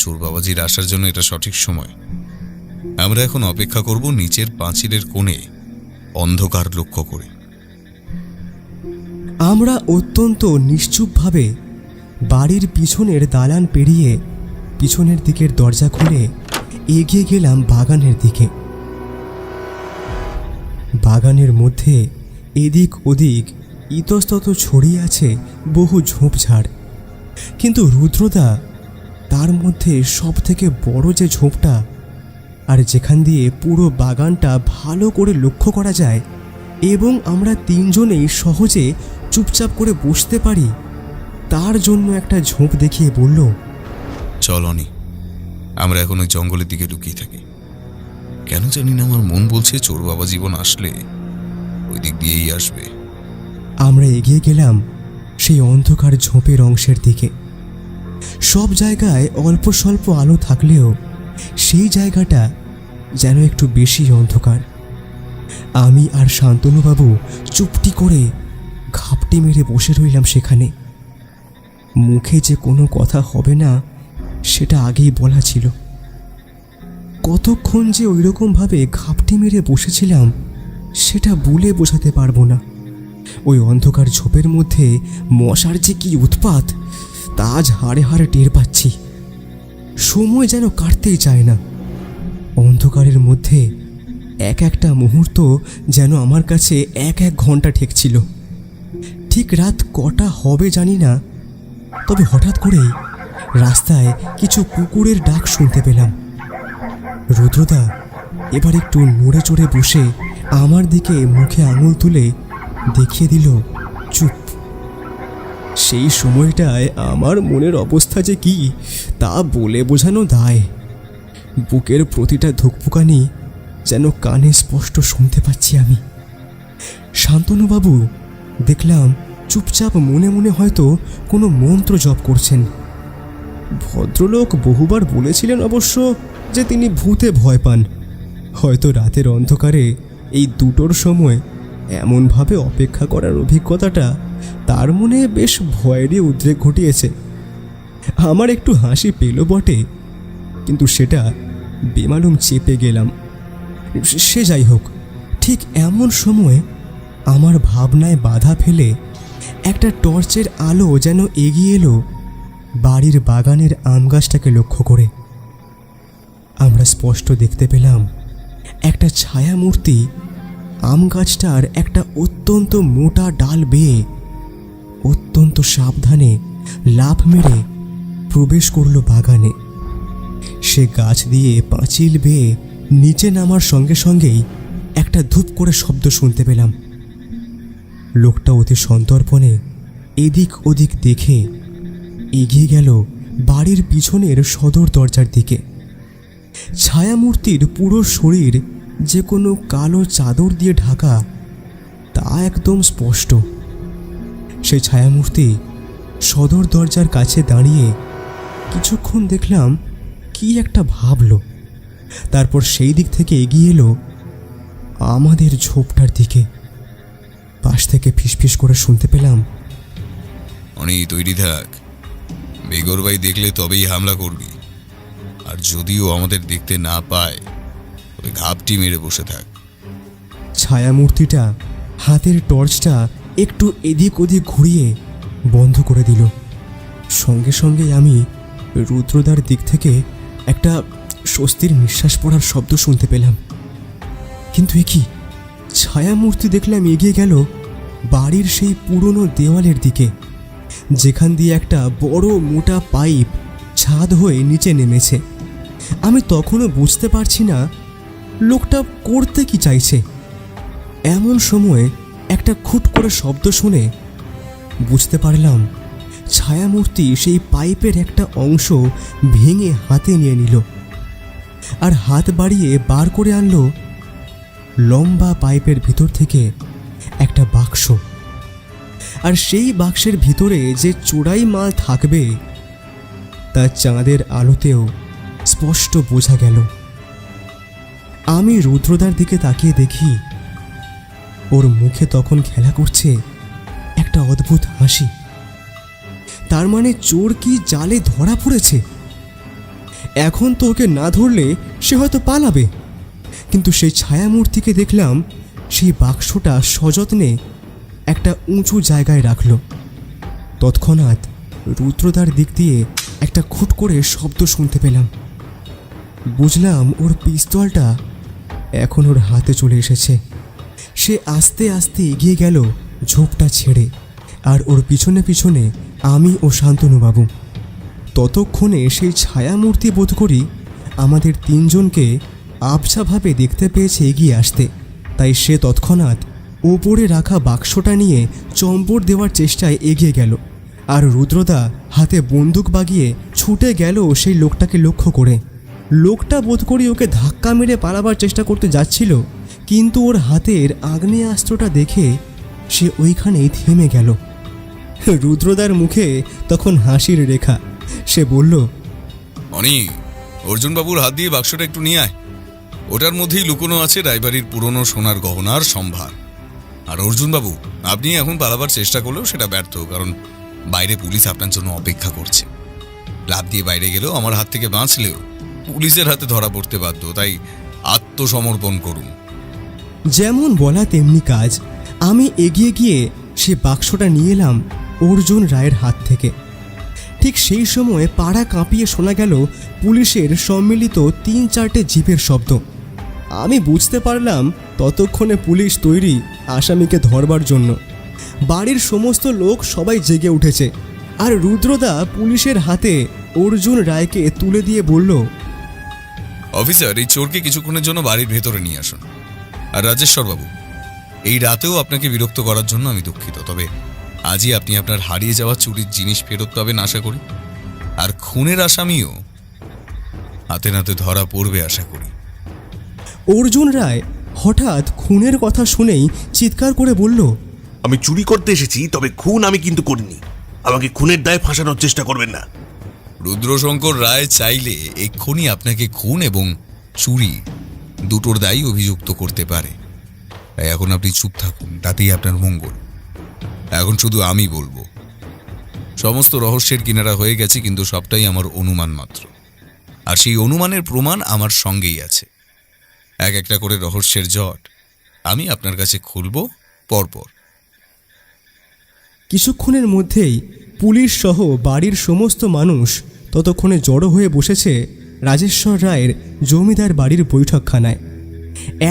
চোর বাবাজির আসার জন্য এটা সঠিক সময়। আমরা এখন অপেক্ষা করব নিচের পাঁচিলের কোণে অন্ধকার লক্ষ্য করে। আমরা অত্যন্ত নিশ্চুপভাবে বাড়ির পিছনের দালান পেরিয়ে পিছনের দিকের দরজা খুলে এগিয়ে গেলাম বাগানের দিকে। বাগানের মধ্যে এদিক ওদিক ইতস্তত ছড়িয়ে আছে বহু ঝোপঝাড়, কিন্তু রুদ্রদা তার মধ্যে সবথেকে বড় যে ঝোপটা আর যেখান দিয়ে পুরো বাগানটা ভালো করে লক্ষ্য করা যায় এবং আমরা তিনজনেই সহজে চুপচাপ করে বসতে পারি, তার জন্য একটা ঝোপ দেখিয়ে বলল, চল অনি, আমরা এখন ওই জঙ্গলের দিকে লুকিয়ে থাকি। কেন জানি না আমার মন বলছে চোর বাবা জীবন আসলে ওই দিক দিয়েই আসবে। আমরা এগিয়ে গেলাম সেই অন্ধকার ঝোপের অংশের দিকে। সব জায়গায় অল্প স্বল্প আলো থাকলেও সেই জায়গাটা যেন একটু বেশি অন্ধকার। আমি আর শান্তনুবাবু চুপটি করে ঘাপটি মেরে বসে রইলাম সেখানে। মুখে যে কোনো কথা হবে না সেটা আগেই বলা ছিল। কতক্ষণ যে ওইরকমভাবে ঘাপটি মেরে বসেছিলাম সেটা বলে বোঝাতে পারবো না। ওই অন্ধকার ঝোপের মধ্যে মশার যে কি উৎপাত তা আজ হাড়ে হাড়ে টের পাচ্ছি। সময় যেন কাটতেই চায় না। অন্ধকারের মধ্যে এক একটা মুহূর্ত যেন আমার কাছে 1-1 ঘন্টা ঠেকছিল। ঠিক রাত কটা হবে জানি না, তবে হঠাৎ করেই রাস্তায় কিছু কুকুরের ডাক শুনতে পেলাম। রুদ্রদা এবার একটু নড়ে চড়ে বসে আমার দিকে মুখে আঙুল তুলে দেখিয়ে দিল চুপ। সেই সময়টায় আমার মনের অবস্থা যে কি তা বলে বোঝানো দায়। বুকের প্রতিটা ধুকপুকানি যেন কানে স্পষ্ট শুনতে পাচ্ছি আমি। শান্তনুবাবু দেখলাম চুপচাপ মনে মনে হয়তো কোনো মন্ত্র জপ করছেন। ভদ্রলোক বহুবার বলেছিলেন অবশ্য যে তিনি ভূতে ভয় পান। হয়তো রাতের অন্ধকারে এই দুটোর সময় এমনভাবে অপেক্ষা করার অভিজ্ঞতাটা তার মনে বেশ ভয়েরই উদ্রেক ঘটিয়েছে। আমার একটু হাসি পেল বটে, কিন্তু সেটা বেমালুম চেপে গেলাম। সে যাই হোক, ঠিক এমন সময় আমার ভাবনায় বাধা ফেলে একটা টর্চের আলো যেন এগিয়ে এলো বাড়ির বাগানের আম গাছটাকে লক্ষ্য করে। আমরা স্পষ্ট দেখতে পেলাম একটা ছায়া মূর্তি আম গাছটার একটা অত্যন্ত মোটা ডাল বেয়ে অত্যন্ত সাবধানে লাফ মেরে প্রবেশ করলো বাগানে। সে গাছ দিয়ে পাঁচিল বেয়ে নিচে নামার সঙ্গে সঙ্গেই একটা ধূপ করে শব্দ শুনতে পেলাম। লোকটা অতি সন্তর্পণে এদিক ওদিক দেখে এগিয়ে গেল বাড়ির পিছনের সদর দরজার দিকে। ছায়ামূর্তির পুরো শরীর যে কোনো কালো চাদর দিয়ে ঢাকা তা একদম স্পষ্ট। সেই ছায়ামূর্তি সদর দরজার কাছে দাঁড়িয়ে কিছুক্ষণ দেখলাম কি একটা ভাবল, তারপর সেই দিক থেকে এগিয়ে এলো আমাদের ঝোপটার দিকে। পাশ থেকে ফিসফিস করে শুনতে পেলাম, অনেক তৈরি থাক, বেগর ভাই দেখলে তবেই হামলা করবি, আর যদিও আমাদের দেখতে না পায় তবে ঘাপটি মেরে বসে থাক। ছায়ামূর্তিটা হাতের টর্চটা একটু এদিক ওদিক ঘুরিয়ে বন্ধ করে দিল। সঙ্গে সঙ্গে আমি রুদ্রদার দিক থেকে একটা স্বস্তির নিঃশ্বাস পড়ার শব্দ শুনতে পেলাম। কিন্তু এ কি, ছায়ামূর্তি দেখলাম এগিয়ে গেল বাড়ির সেই পুরনো দেওয়ালের দিকে, যেখান দিয়ে একটা বড় মোটা পাইপ ছাদ হয়ে নিচে নেমেছে। আমি তখনও বুঝতে পারছি না লোকটা করতে কি চাইছে। এমন সময় একটা খুট করে শব্দ শুনে বুঝতে পারলাম ছায়ামূর্তি সেই পাইপের একটা অংশ ভেঙে হাতে নিয়ে নিল আর হাত বাড়িয়ে বার করে আনলো লম্বা পাইপের ভিতর থেকে একটা বাক্স। আর সেই বাক্সের ভিতরে যে চোরাই মাল থাকবে তা চাঁদের আলোতেও স্পষ্ট বোঝা গেল। আমি রুদ্রদার দিকে তাকিয়ে দেখি ওর মুখে তখন খেলা করছে একটা অদ্ভুত হাসি। তার মানে চোর কি জালে ধরা পড়েছে। এখন তো ওকে না ধরলে সে হয়তো পালাবে। কিন্তু সেই ছায়ামূর্তিকে দেখলাম সেই বাক্সটা সযত্নে একটা উঁচু জায়গায় রাখল। তৎক্ষণাৎ রুদ্রদার দিক দিয়ে একটা খুট করে শব্দ শুনতে পেলাম। বুঝলাম ওর পিস্তলটা এখন ওর হাতে চলে এসেছে। সে আস্তে আস্তে এগিয়ে গেল ঝোপটা ছেড়ে, আর ওর পিছনে পিছনে আমি ও শান্তনুবাবু। ততক্ষণে সেই ছায়ামূর্তি বোধ করি আমাদের তিনজনকে আবছাভাবে দেখতে পেয়েছে এগিয়ে আসতে, তাই সে তৎক্ষণাৎ ওপরে রাখা বাক্সটা নিয়ে চম্পট দেওয়ার চেষ্টায় এগিয়ে গেল। আর রুদ্রদা হাতে বন্দুক বাগিয়ে ছুটে গেল সেই লোকটাকে লক্ষ্য করে। লোকটা বোধ করি ওকে ধাক্কা মেরে পালাবার চেষ্টা করতে যাচ্ছিল, কিন্তু ওর হাতের আগ্নেয়াস্ত্রটা দেখে সে ওইখানেই থেমে গেল। রুদ্রদার মুখে তখন হাসির রেখা। সে বলল, অনি, অর্জুনবাবুর হাত দিয়ে বাক্সটা একটু নিয়ে আয়। ওটার মধ্যেই লুকোনো আছে রায়বাড়ির পুরনো সোনার গহনার সম্ভার। আর অর্জুনবাবু, আপনি এখন পালাবার চেষ্টা করলেও সেটা ব্যর্থ, কারণ বাইরে পুলিশ আপনার জন্য অপেক্ষা করছে। লাফ দিয়ে বাইরে গেলেও আমার হাত থেকে বাঁচলেও পুলিশের হাতে ধরা পড়তে বাধ্য, তাই আত্মসমর্পণ করুন। যেমন বলা তেমনি কাজ। আমি এগিয়ে গিয়ে সে বাক্সটা নিয়ে এলাম অর্জুন রায়ের হাত থেকে। ঠিক সেই সময় পাড়া কাঁপিয়ে শোনা গেল পুলিশের সম্মিলিত 3-4টে জিপের শব্দ। আমি বুঝতে পারলাম ততক্ষণে পুলিশ তৈরি আসামিকে ধরবার জন্য। বাড়ির সমস্ত লোক সবাই জেগে উঠেছে। আর রুদ্রদা পুলিশের হাতে অর্জুন রায়কে তুলে দিয়ে বলল, অফিসার, এই চোরকে কিছুক্ষণের জন্য বাড়ির ভেতরে নিয়ে আসুন। আর রাজেশ্বরবাবু, এই রাতেও আপনাকে বিরক্ত করার জন্য আমি দুঃখিত, তবে আজই আপনি আপনার হারিয়ে যাওয়া চুরির জিনিস ফেরত পাবেন আশা করি। আর খুনের আসামিও হাতে নাতে ধরা পড়বে আশা করি। অর্জুন রায় হঠাৎ খুনের কথা শুনেই চিৎকার করে বলল, আমি চুরি করতে এসেছি, তবে খুন আমি কিন্তু করিনি। আমাকে খুনের দায়ে ফাঁসানোর চেষ্টা করবেন না। রুদ্রশঙ্কর রায় চাইলে এক্ষুনি আপনাকে খুন এবং চুরি দুটোর দায়ী অভিযুক্ত করতে পারে। তাই এখন আপনি চুপ থাকুন, তাতেই আপনার মঙ্গল। এখন শুধু আমি বলবো, সমস্ত রহস্যের কিনারা হয়ে গেছে, কিন্তু সবটাই আমার অনুমান মাত্র। আর সেই অনুমানের প্রমাণ আমার সঙ্গেই আছে। এক একটা করে রহস্যের জট আমি আপনার কাছে খুলব পরপর। কিছুক্ষণের মধ্যেই পুলিশ সহ বাড়ির সমস্ত মানুষ ততক্ষণে জড়ো হয়ে বসেছে রাজেশ্বর রায়ের জমিদার বাড়ির বৈঠকখানায়।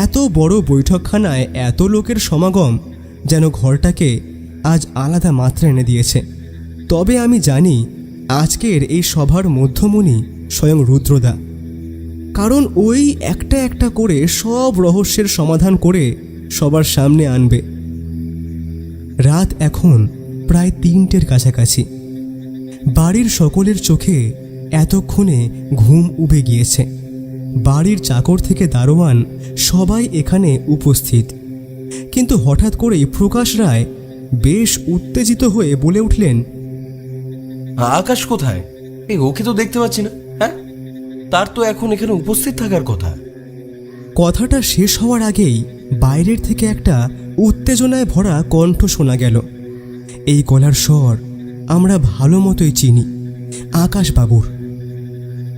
এত বড় বৈঠকখানায় এত লোকের সমাগম যেন ঘরটাকে আজ আলাদা মাত্রা এনে দিয়েছে। তবে আমি জানি আজকের এই সভার মধ্যমণি স্বয়ং রুদ্রদা, কারণ ওই একটা একটা করে সব রহস্যের সমাধান করে সবার সামনে আনবে। রাত এখন প্রায় 3টের কাছাকাছি। বাড়ির সকলের চোখে এতক্ষণে ঘুম উবে গিয়েছে। বাড়ির চাকর থেকে দারোয়ান সবাই এখানে উপস্থিত। কিন্তু হঠাৎ করেই প্রকাশ রায় বেশ উত্তেজিত হয়ে বলে উঠলেন, আকাশ কোথায়? এই ওকে তো দেখতে পাচ্ছি না। হ্যাঁ, তার তো এখন এখানে উপস্থিত থাকার কথা। কথাটা শেষ হওয়ার আগেই বাইরের থেকে একটা উত্তেজনায় ভরা কণ্ঠ শোনা গেল। এই গলার স্বর আমরা ভালো মতোই চিনি, আকাশবাবুর।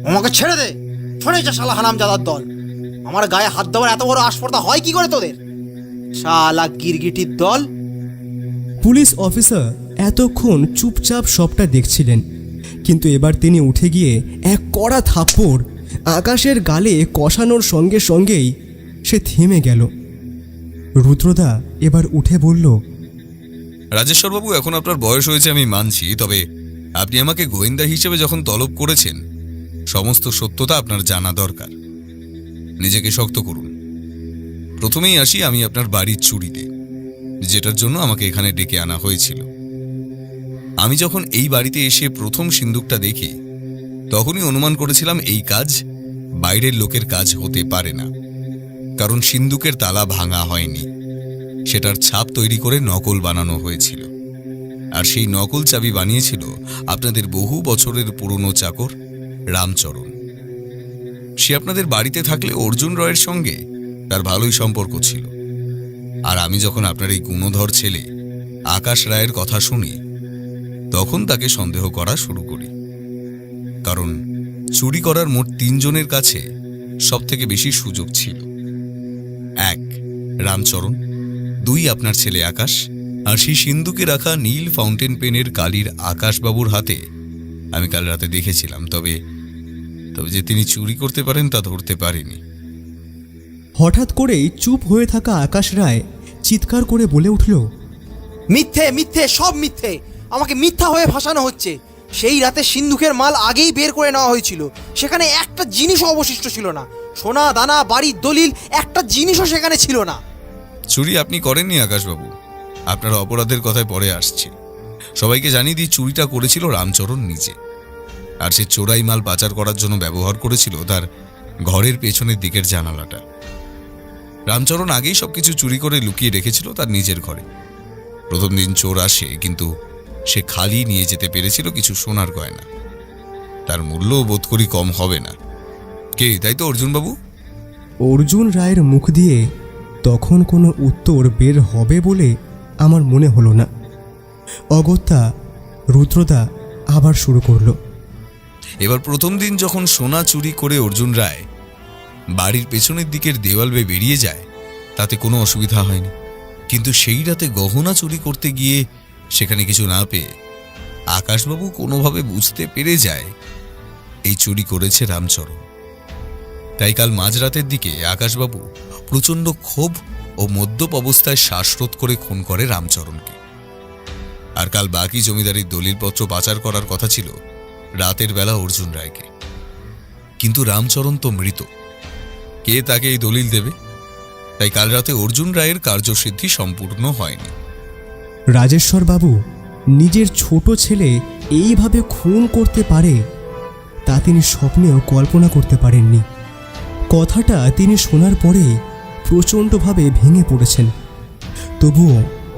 আমাকে ছেড়ে দে, সরে যা শালা হারামজাদার দল। আমার গায়ে হাত দেওয়ার এত বড় আস্পর্ধা হয় কি করে তোদের? শালা গিরগিটির দল। পুলিশ অফিসার এতক্ষণ চুপচাপ সবটা দেখছিলেন, কিন্তু এবার তিনি উঠে গিয়ে এক কড়া থাপ্পড় আকাশের গালে কষানোর সঙ্গে সঙ্গেই সে থেমে গেল। রুদ্রদা এবার উঠে বলল, রাজেশ্বরবাবু, এখন আপনার বয়স হয়েছে আমি মানছি, তবে আপনি আমাকে গোয়েন্দা হিসেবে যখন তলব করেছেন, সমস্ত সত্যতা আপনার জানা দরকার। নিজেকে শক্ত করুন। প্রথমেই আসি আমি আপনার বাড়ির চুরিতে, যেটার জন্য আমাকে এখানে ডেকে আনা হয়েছিল। আমি যখন এই বাড়িতে এসে প্রথম সিন্দুকটা দেখি, তখনই অনুমান করেছিলাম এই কাজ বাইরের লোকের কাজ হতে পারে না, কারণ সিন্দুকের তালা ভাঙা হয়নি, সেটার ছাপ তৈরি করে নকল বানানো হয়েছিল। আর সেই নকল চাবি বানিয়েছিল আপনাদের বহু বছরের পুরনো চাকর রামচরণ। সে আপনাদের বাড়িতে থাকলে অর্জুন রয়ের সঙ্গে তার ভালোই সম্পর্ক ছিল। আর আমি যখন আপনার এই গুণধর ছেলে আকাশ রায়ের কথা শুনি, তখন তাকে সন্দেহ করা শুরু করি। কারণ চুরি করার মোট 3 জনের কাছে সব থেকে বেশি সুযোগ ছিল। 1 রামচরণ, 2 আপনার ছেলে আকাশ, আর সেই সিন্দুকে রাখা নীল ফাউন্টেন পেনের কালির আকাশবাবুর হাতে আমি কাল রাতে দেখেছিলাম। তবে যে তিনি চুরি করতে পারেন তা ধরতে পারিনি। হঠাৎ করেই চুপ হয়ে থাকা আকাশ রায় চিৎকার করে বলে উঠল, মিথ্যে, মিথ্যে, সব মিথ্যে। আমাকে মিথ্যা হয়ে ভাসানো হচ্ছে। সেই রাতে সিন্ধুকের মাল আগেই বের করে নেওয়া হয়েছিল। সেখানে একটা জিনিসও অবশিষ্ট ছিল না। সোনা দানা, বাড়ির দলিল, একটা জিনিসও সেখানে ছিল না। চুরি আপনি করেননি আকাশবাবু, আপনার অপরাধের কথায় পরে আসছে। সবাইকে জানিয়ে দিই, চুরিটা করেছিল রামচরণ নিজে। আর সে চোরাই মাল পাচার করার জন্য ব্যবহার করেছিল তার ঘরের পেছনের দিকের জানালাটা। রামচরণ আগেই সবকিছু চুরি করে লুকিয়ে রেখেছিল তার নিজের ঘরে। প্রথম দিন চোর আসে, কিন্তু সে খালি নিয়ে যেতে পেরেছিল কিছু সোনার গয়না। তার মূল্য বোধ করি কম হবে না। কে, তাই তো অর্জুনবাবু? অর্জুন রায়ের মুখ দিয়ে তখন কোনো উত্তর বের হবে বলে আমার মনে হলো না। অগত্যা রুদ্রদা আবার শুরু করলো, এবার প্রথম দিন যখন সোনা চুরি করে অর্জুন রায় বাড়ির পেছনের দিকের দেওয়াল বেয়ে বেরিয়ে যায়, তাতে কোনো অসুবিধা হয়নি। কিন্তু সেই রাতে গহনা চুরি করতে গিয়ে সেখানে কিছু না পেয়ে আকাশবাবু কোনোভাবে বুঝতে পেরে যায় এই চুরি করেছে রামচরণ। তাই কাল মাঝরাতের দিকে আকাশবাবু প্রচণ্ড ক্ষোভ ও মদ্যপ অবস্থায় শ্বাসরোধ করে খুন করে রামচরণকে। আর কাল বাকি জমিদারির দলিলপত্র পাচার করার কথা ছিল রাতের বেলা অর্জুন রায়কে। কিন্তু রামচরণ তো মৃত, কে তাকে এই দলিল দেবে? তাই কাল রাতে অর্জুন রায়ের কার্যসিদ্ধি সম্পূর্ণ হয়নি। রাজেশ্বর বাবু নিজের ছোট ছেলে এইভাবে খুন করতে পারে তা তিনি স্বপ্নেও কল্পনা করতে পারেননি। কথাটা তিনি শোনার পরেই প্রচণ্ডভাবে ভেঙে পড়েছেন। তবুও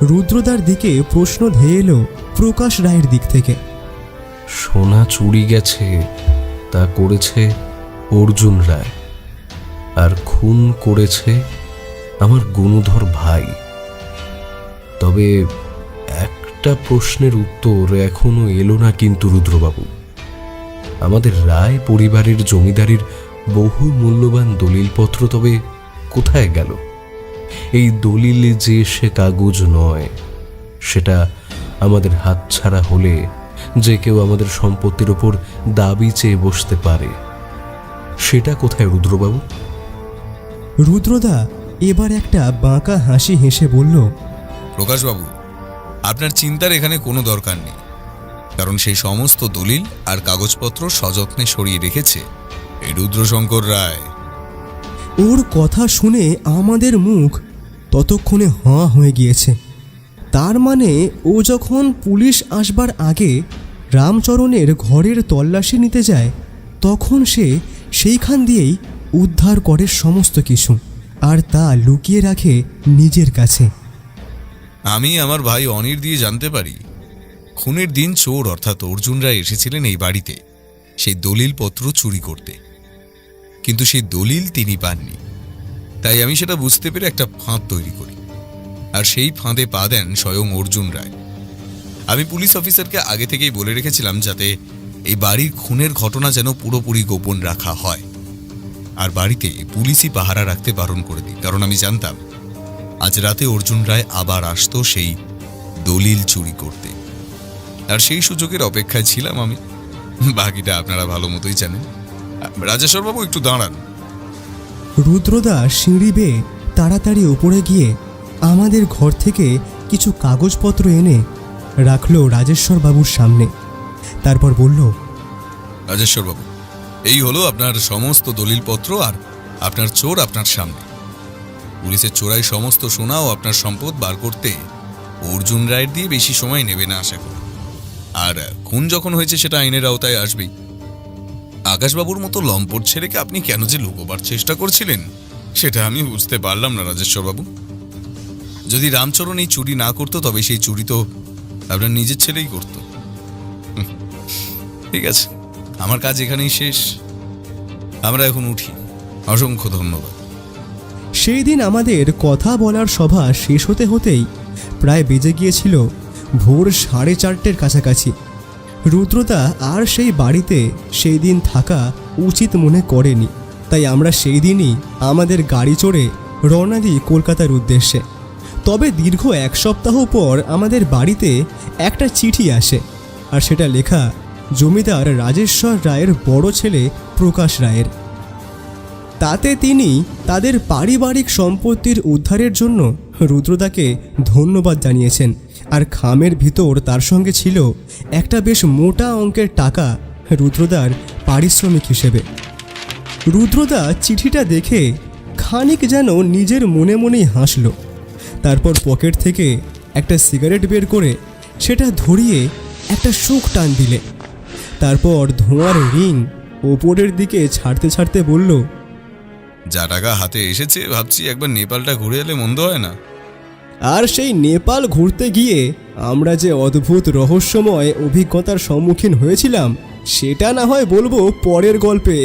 রুদ্রদার দিকে প্রশ্ন ধেয়ে এলো প্রকাশ রায়ের দিক থেকে। সোনা চুরি গেছে, তা করেছে অর্জুন রায়, আর খুন করেছে আমার গুণধর ভাই। তবে একটা প্রশ্নের উত্তর এখনো এলো না কিন্তু রুদ্রবাবু। আমাদের রায় পরিবারের জমিদারির বহু মূল্যবান দলিলপত্র তবে কোথায় গেল? এই দলিল যে সে কাগজ নয়, সেটা আমাদের হাতছাড়া হলে যে কেউ আমাদের সম্পত্তির ওপর দাবি চেয়ে বসতে পারে। সেটা কোথায় রুদ্রবাবু? রুদ্রদা এবার একটা বাঁকা হাসি হেসে বলল, প্রকাশবাবু, আপনার চিন্তার এখানে কোনো দরকার নেই, কারণ সেই সমস্ত দলিল আর কাগজপত্র সযত্নে সরিয়ে রেখেছে এই রুদ্রশঙ্কর রায়। ওর কথা শুনে আমাদের মুখ ততক্ষণে হাঁ হয়ে গিয়েছে। তার মানে ও যখন পুলিশ আসবার আগে রামচরণের ঘরের তল্লাশি নিতে যায়, তখন সে সেইখান দিয়েই উদ্ধার করে সমস্ত কিছু, আর তা লুকিয়ে রাখে নিজের কাছে। আমি আমার ভাই অনির দিয়ে জানতে পারি খুনের দিন চোর অর্থাৎ অর্জুন রায় এসেছিলেন এই বাড়িতে সেই দলিলপত্র চুরি করতে, কিন্তু সেই দলিল তিনি পাননি। তাই আমি সেটা বুঝতে পেরে একটা ফাঁদ তৈরি করি, আর সেই ফাঁদে পা দেন স্বয়ং অর্জুন রায়। আমি পুলিশ অফিসারকে আগে থেকেই বলে রেখেছিলাম যাতে এই বাড়ির খুনের ঘটনা যেন পুরোপুরি গোপন রাখা হয়, আর বাড়িতে পুলিশই পাহারা রাখতে বারণ করে দিই, কারণ আমি জানতাম আজ রাতে অর্জুন রায় আবার আসতো সেই দলিল চুরি করতে। আর সেই সুযোগের অপেক্ষায় ছিলাম আমি। বাকিটা আপনারা ভালো মতোই জানেন। রাজেশ্বরবাবু একটু দাঁড়ান। রুদ্রদা সিঁড়ি বেয়ে তাড়াতাড়ি উপরে গিয়ে আমাদের ঘর থেকে কিছু কাগজপত্র এনে রাখলো রাজেশ্বরবাবুর সামনে। তারপর বলল, রাজেশ্বরবাবু, এই হলো আপনার সমস্ত দলিলপত্র, আর আপনার চোর আপনার সামনে। পুলিশের চোরাই সমস্ত সোনা ও আপনার সম্পদ বার করতে অর্জুন রায়ের দিয়ে বেশি সময় নেবে না আশা করি। আর খুন যখন হয়েছে সেটা আইনের আওতায় আসবেই। আকাশবাবুর মতো লম্পট ছেলেকে আপনি কেন যে লুকোবার চেষ্টা করছিলেন সেটা আমি বুঝতে পারলাম না রাজেশ্বরবাবু। যদি রামচরণ এই চুরি না করতো তবে সেই চুরি তো আপনার নিজের ছেলেই করত। ঠিক আছে, আমার কাজ এখানেই শেষ, আমরা এখন উঠি। অসংখ্য ধন্যবাদ। সেই দিন আমাদের কথা বলার সভা শেষ হতে হতেই প্রায় বেজে গিয়েছিল ভোর 4:30 কাছাকাছি। রুদ্রদা আর সেই বাড়িতে সেই দিন থাকা উচিত মনে করেনি, তাই আমরা সেই দিনই আমাদের গাড়ি চড়ে রওনা দিই কলকাতার উদ্দেশ্যে। তবে দীর্ঘ 1 সপ্তাহ পর আমাদের বাড়িতে একটা চিঠি আসে, আর সেটা লেখা জমিদার রাজেশ্বর রায়ের বড় ছেলে প্রকাশ রায়ের। তাতে তিনি তাদের পারিবারিক সম্পত্তির উদ্ধারের জন্য রুদ্রদাকে ধন্যবাদ জানিয়েছেন, আর খামের ভিতর তার সঙ্গে ছিল একটা বেশ মোটা অঙ্কের টাকা রুদ্রদার পারিশ্রমিক হিসেবে। রুদ্রদা চিঠিটা দেখে খানিক যেন নিজের মনে মনেই হাসল। তারপর পকেট থেকে একটা সিগারেট বের করে সেটা ধরিয়ে একটা সুখ টান দিলে। তারপর ধোঁয়ার রিং ওপরের দিকে ছাড়তে ছাড়তে বলল, যা টাকা হাতে এসেছে ভাবছি একবার নেপালটা ঘুরে এলে মন্দ হয় না। আর সেই নেপাল ঘুরতে গিয়ে আমরা যে অদ্ভুত রহস্যময় অভিজ্ঞতার সম্মুখীন হয়েছিলাম সেটা না হয় বলবো পরের গল্পে।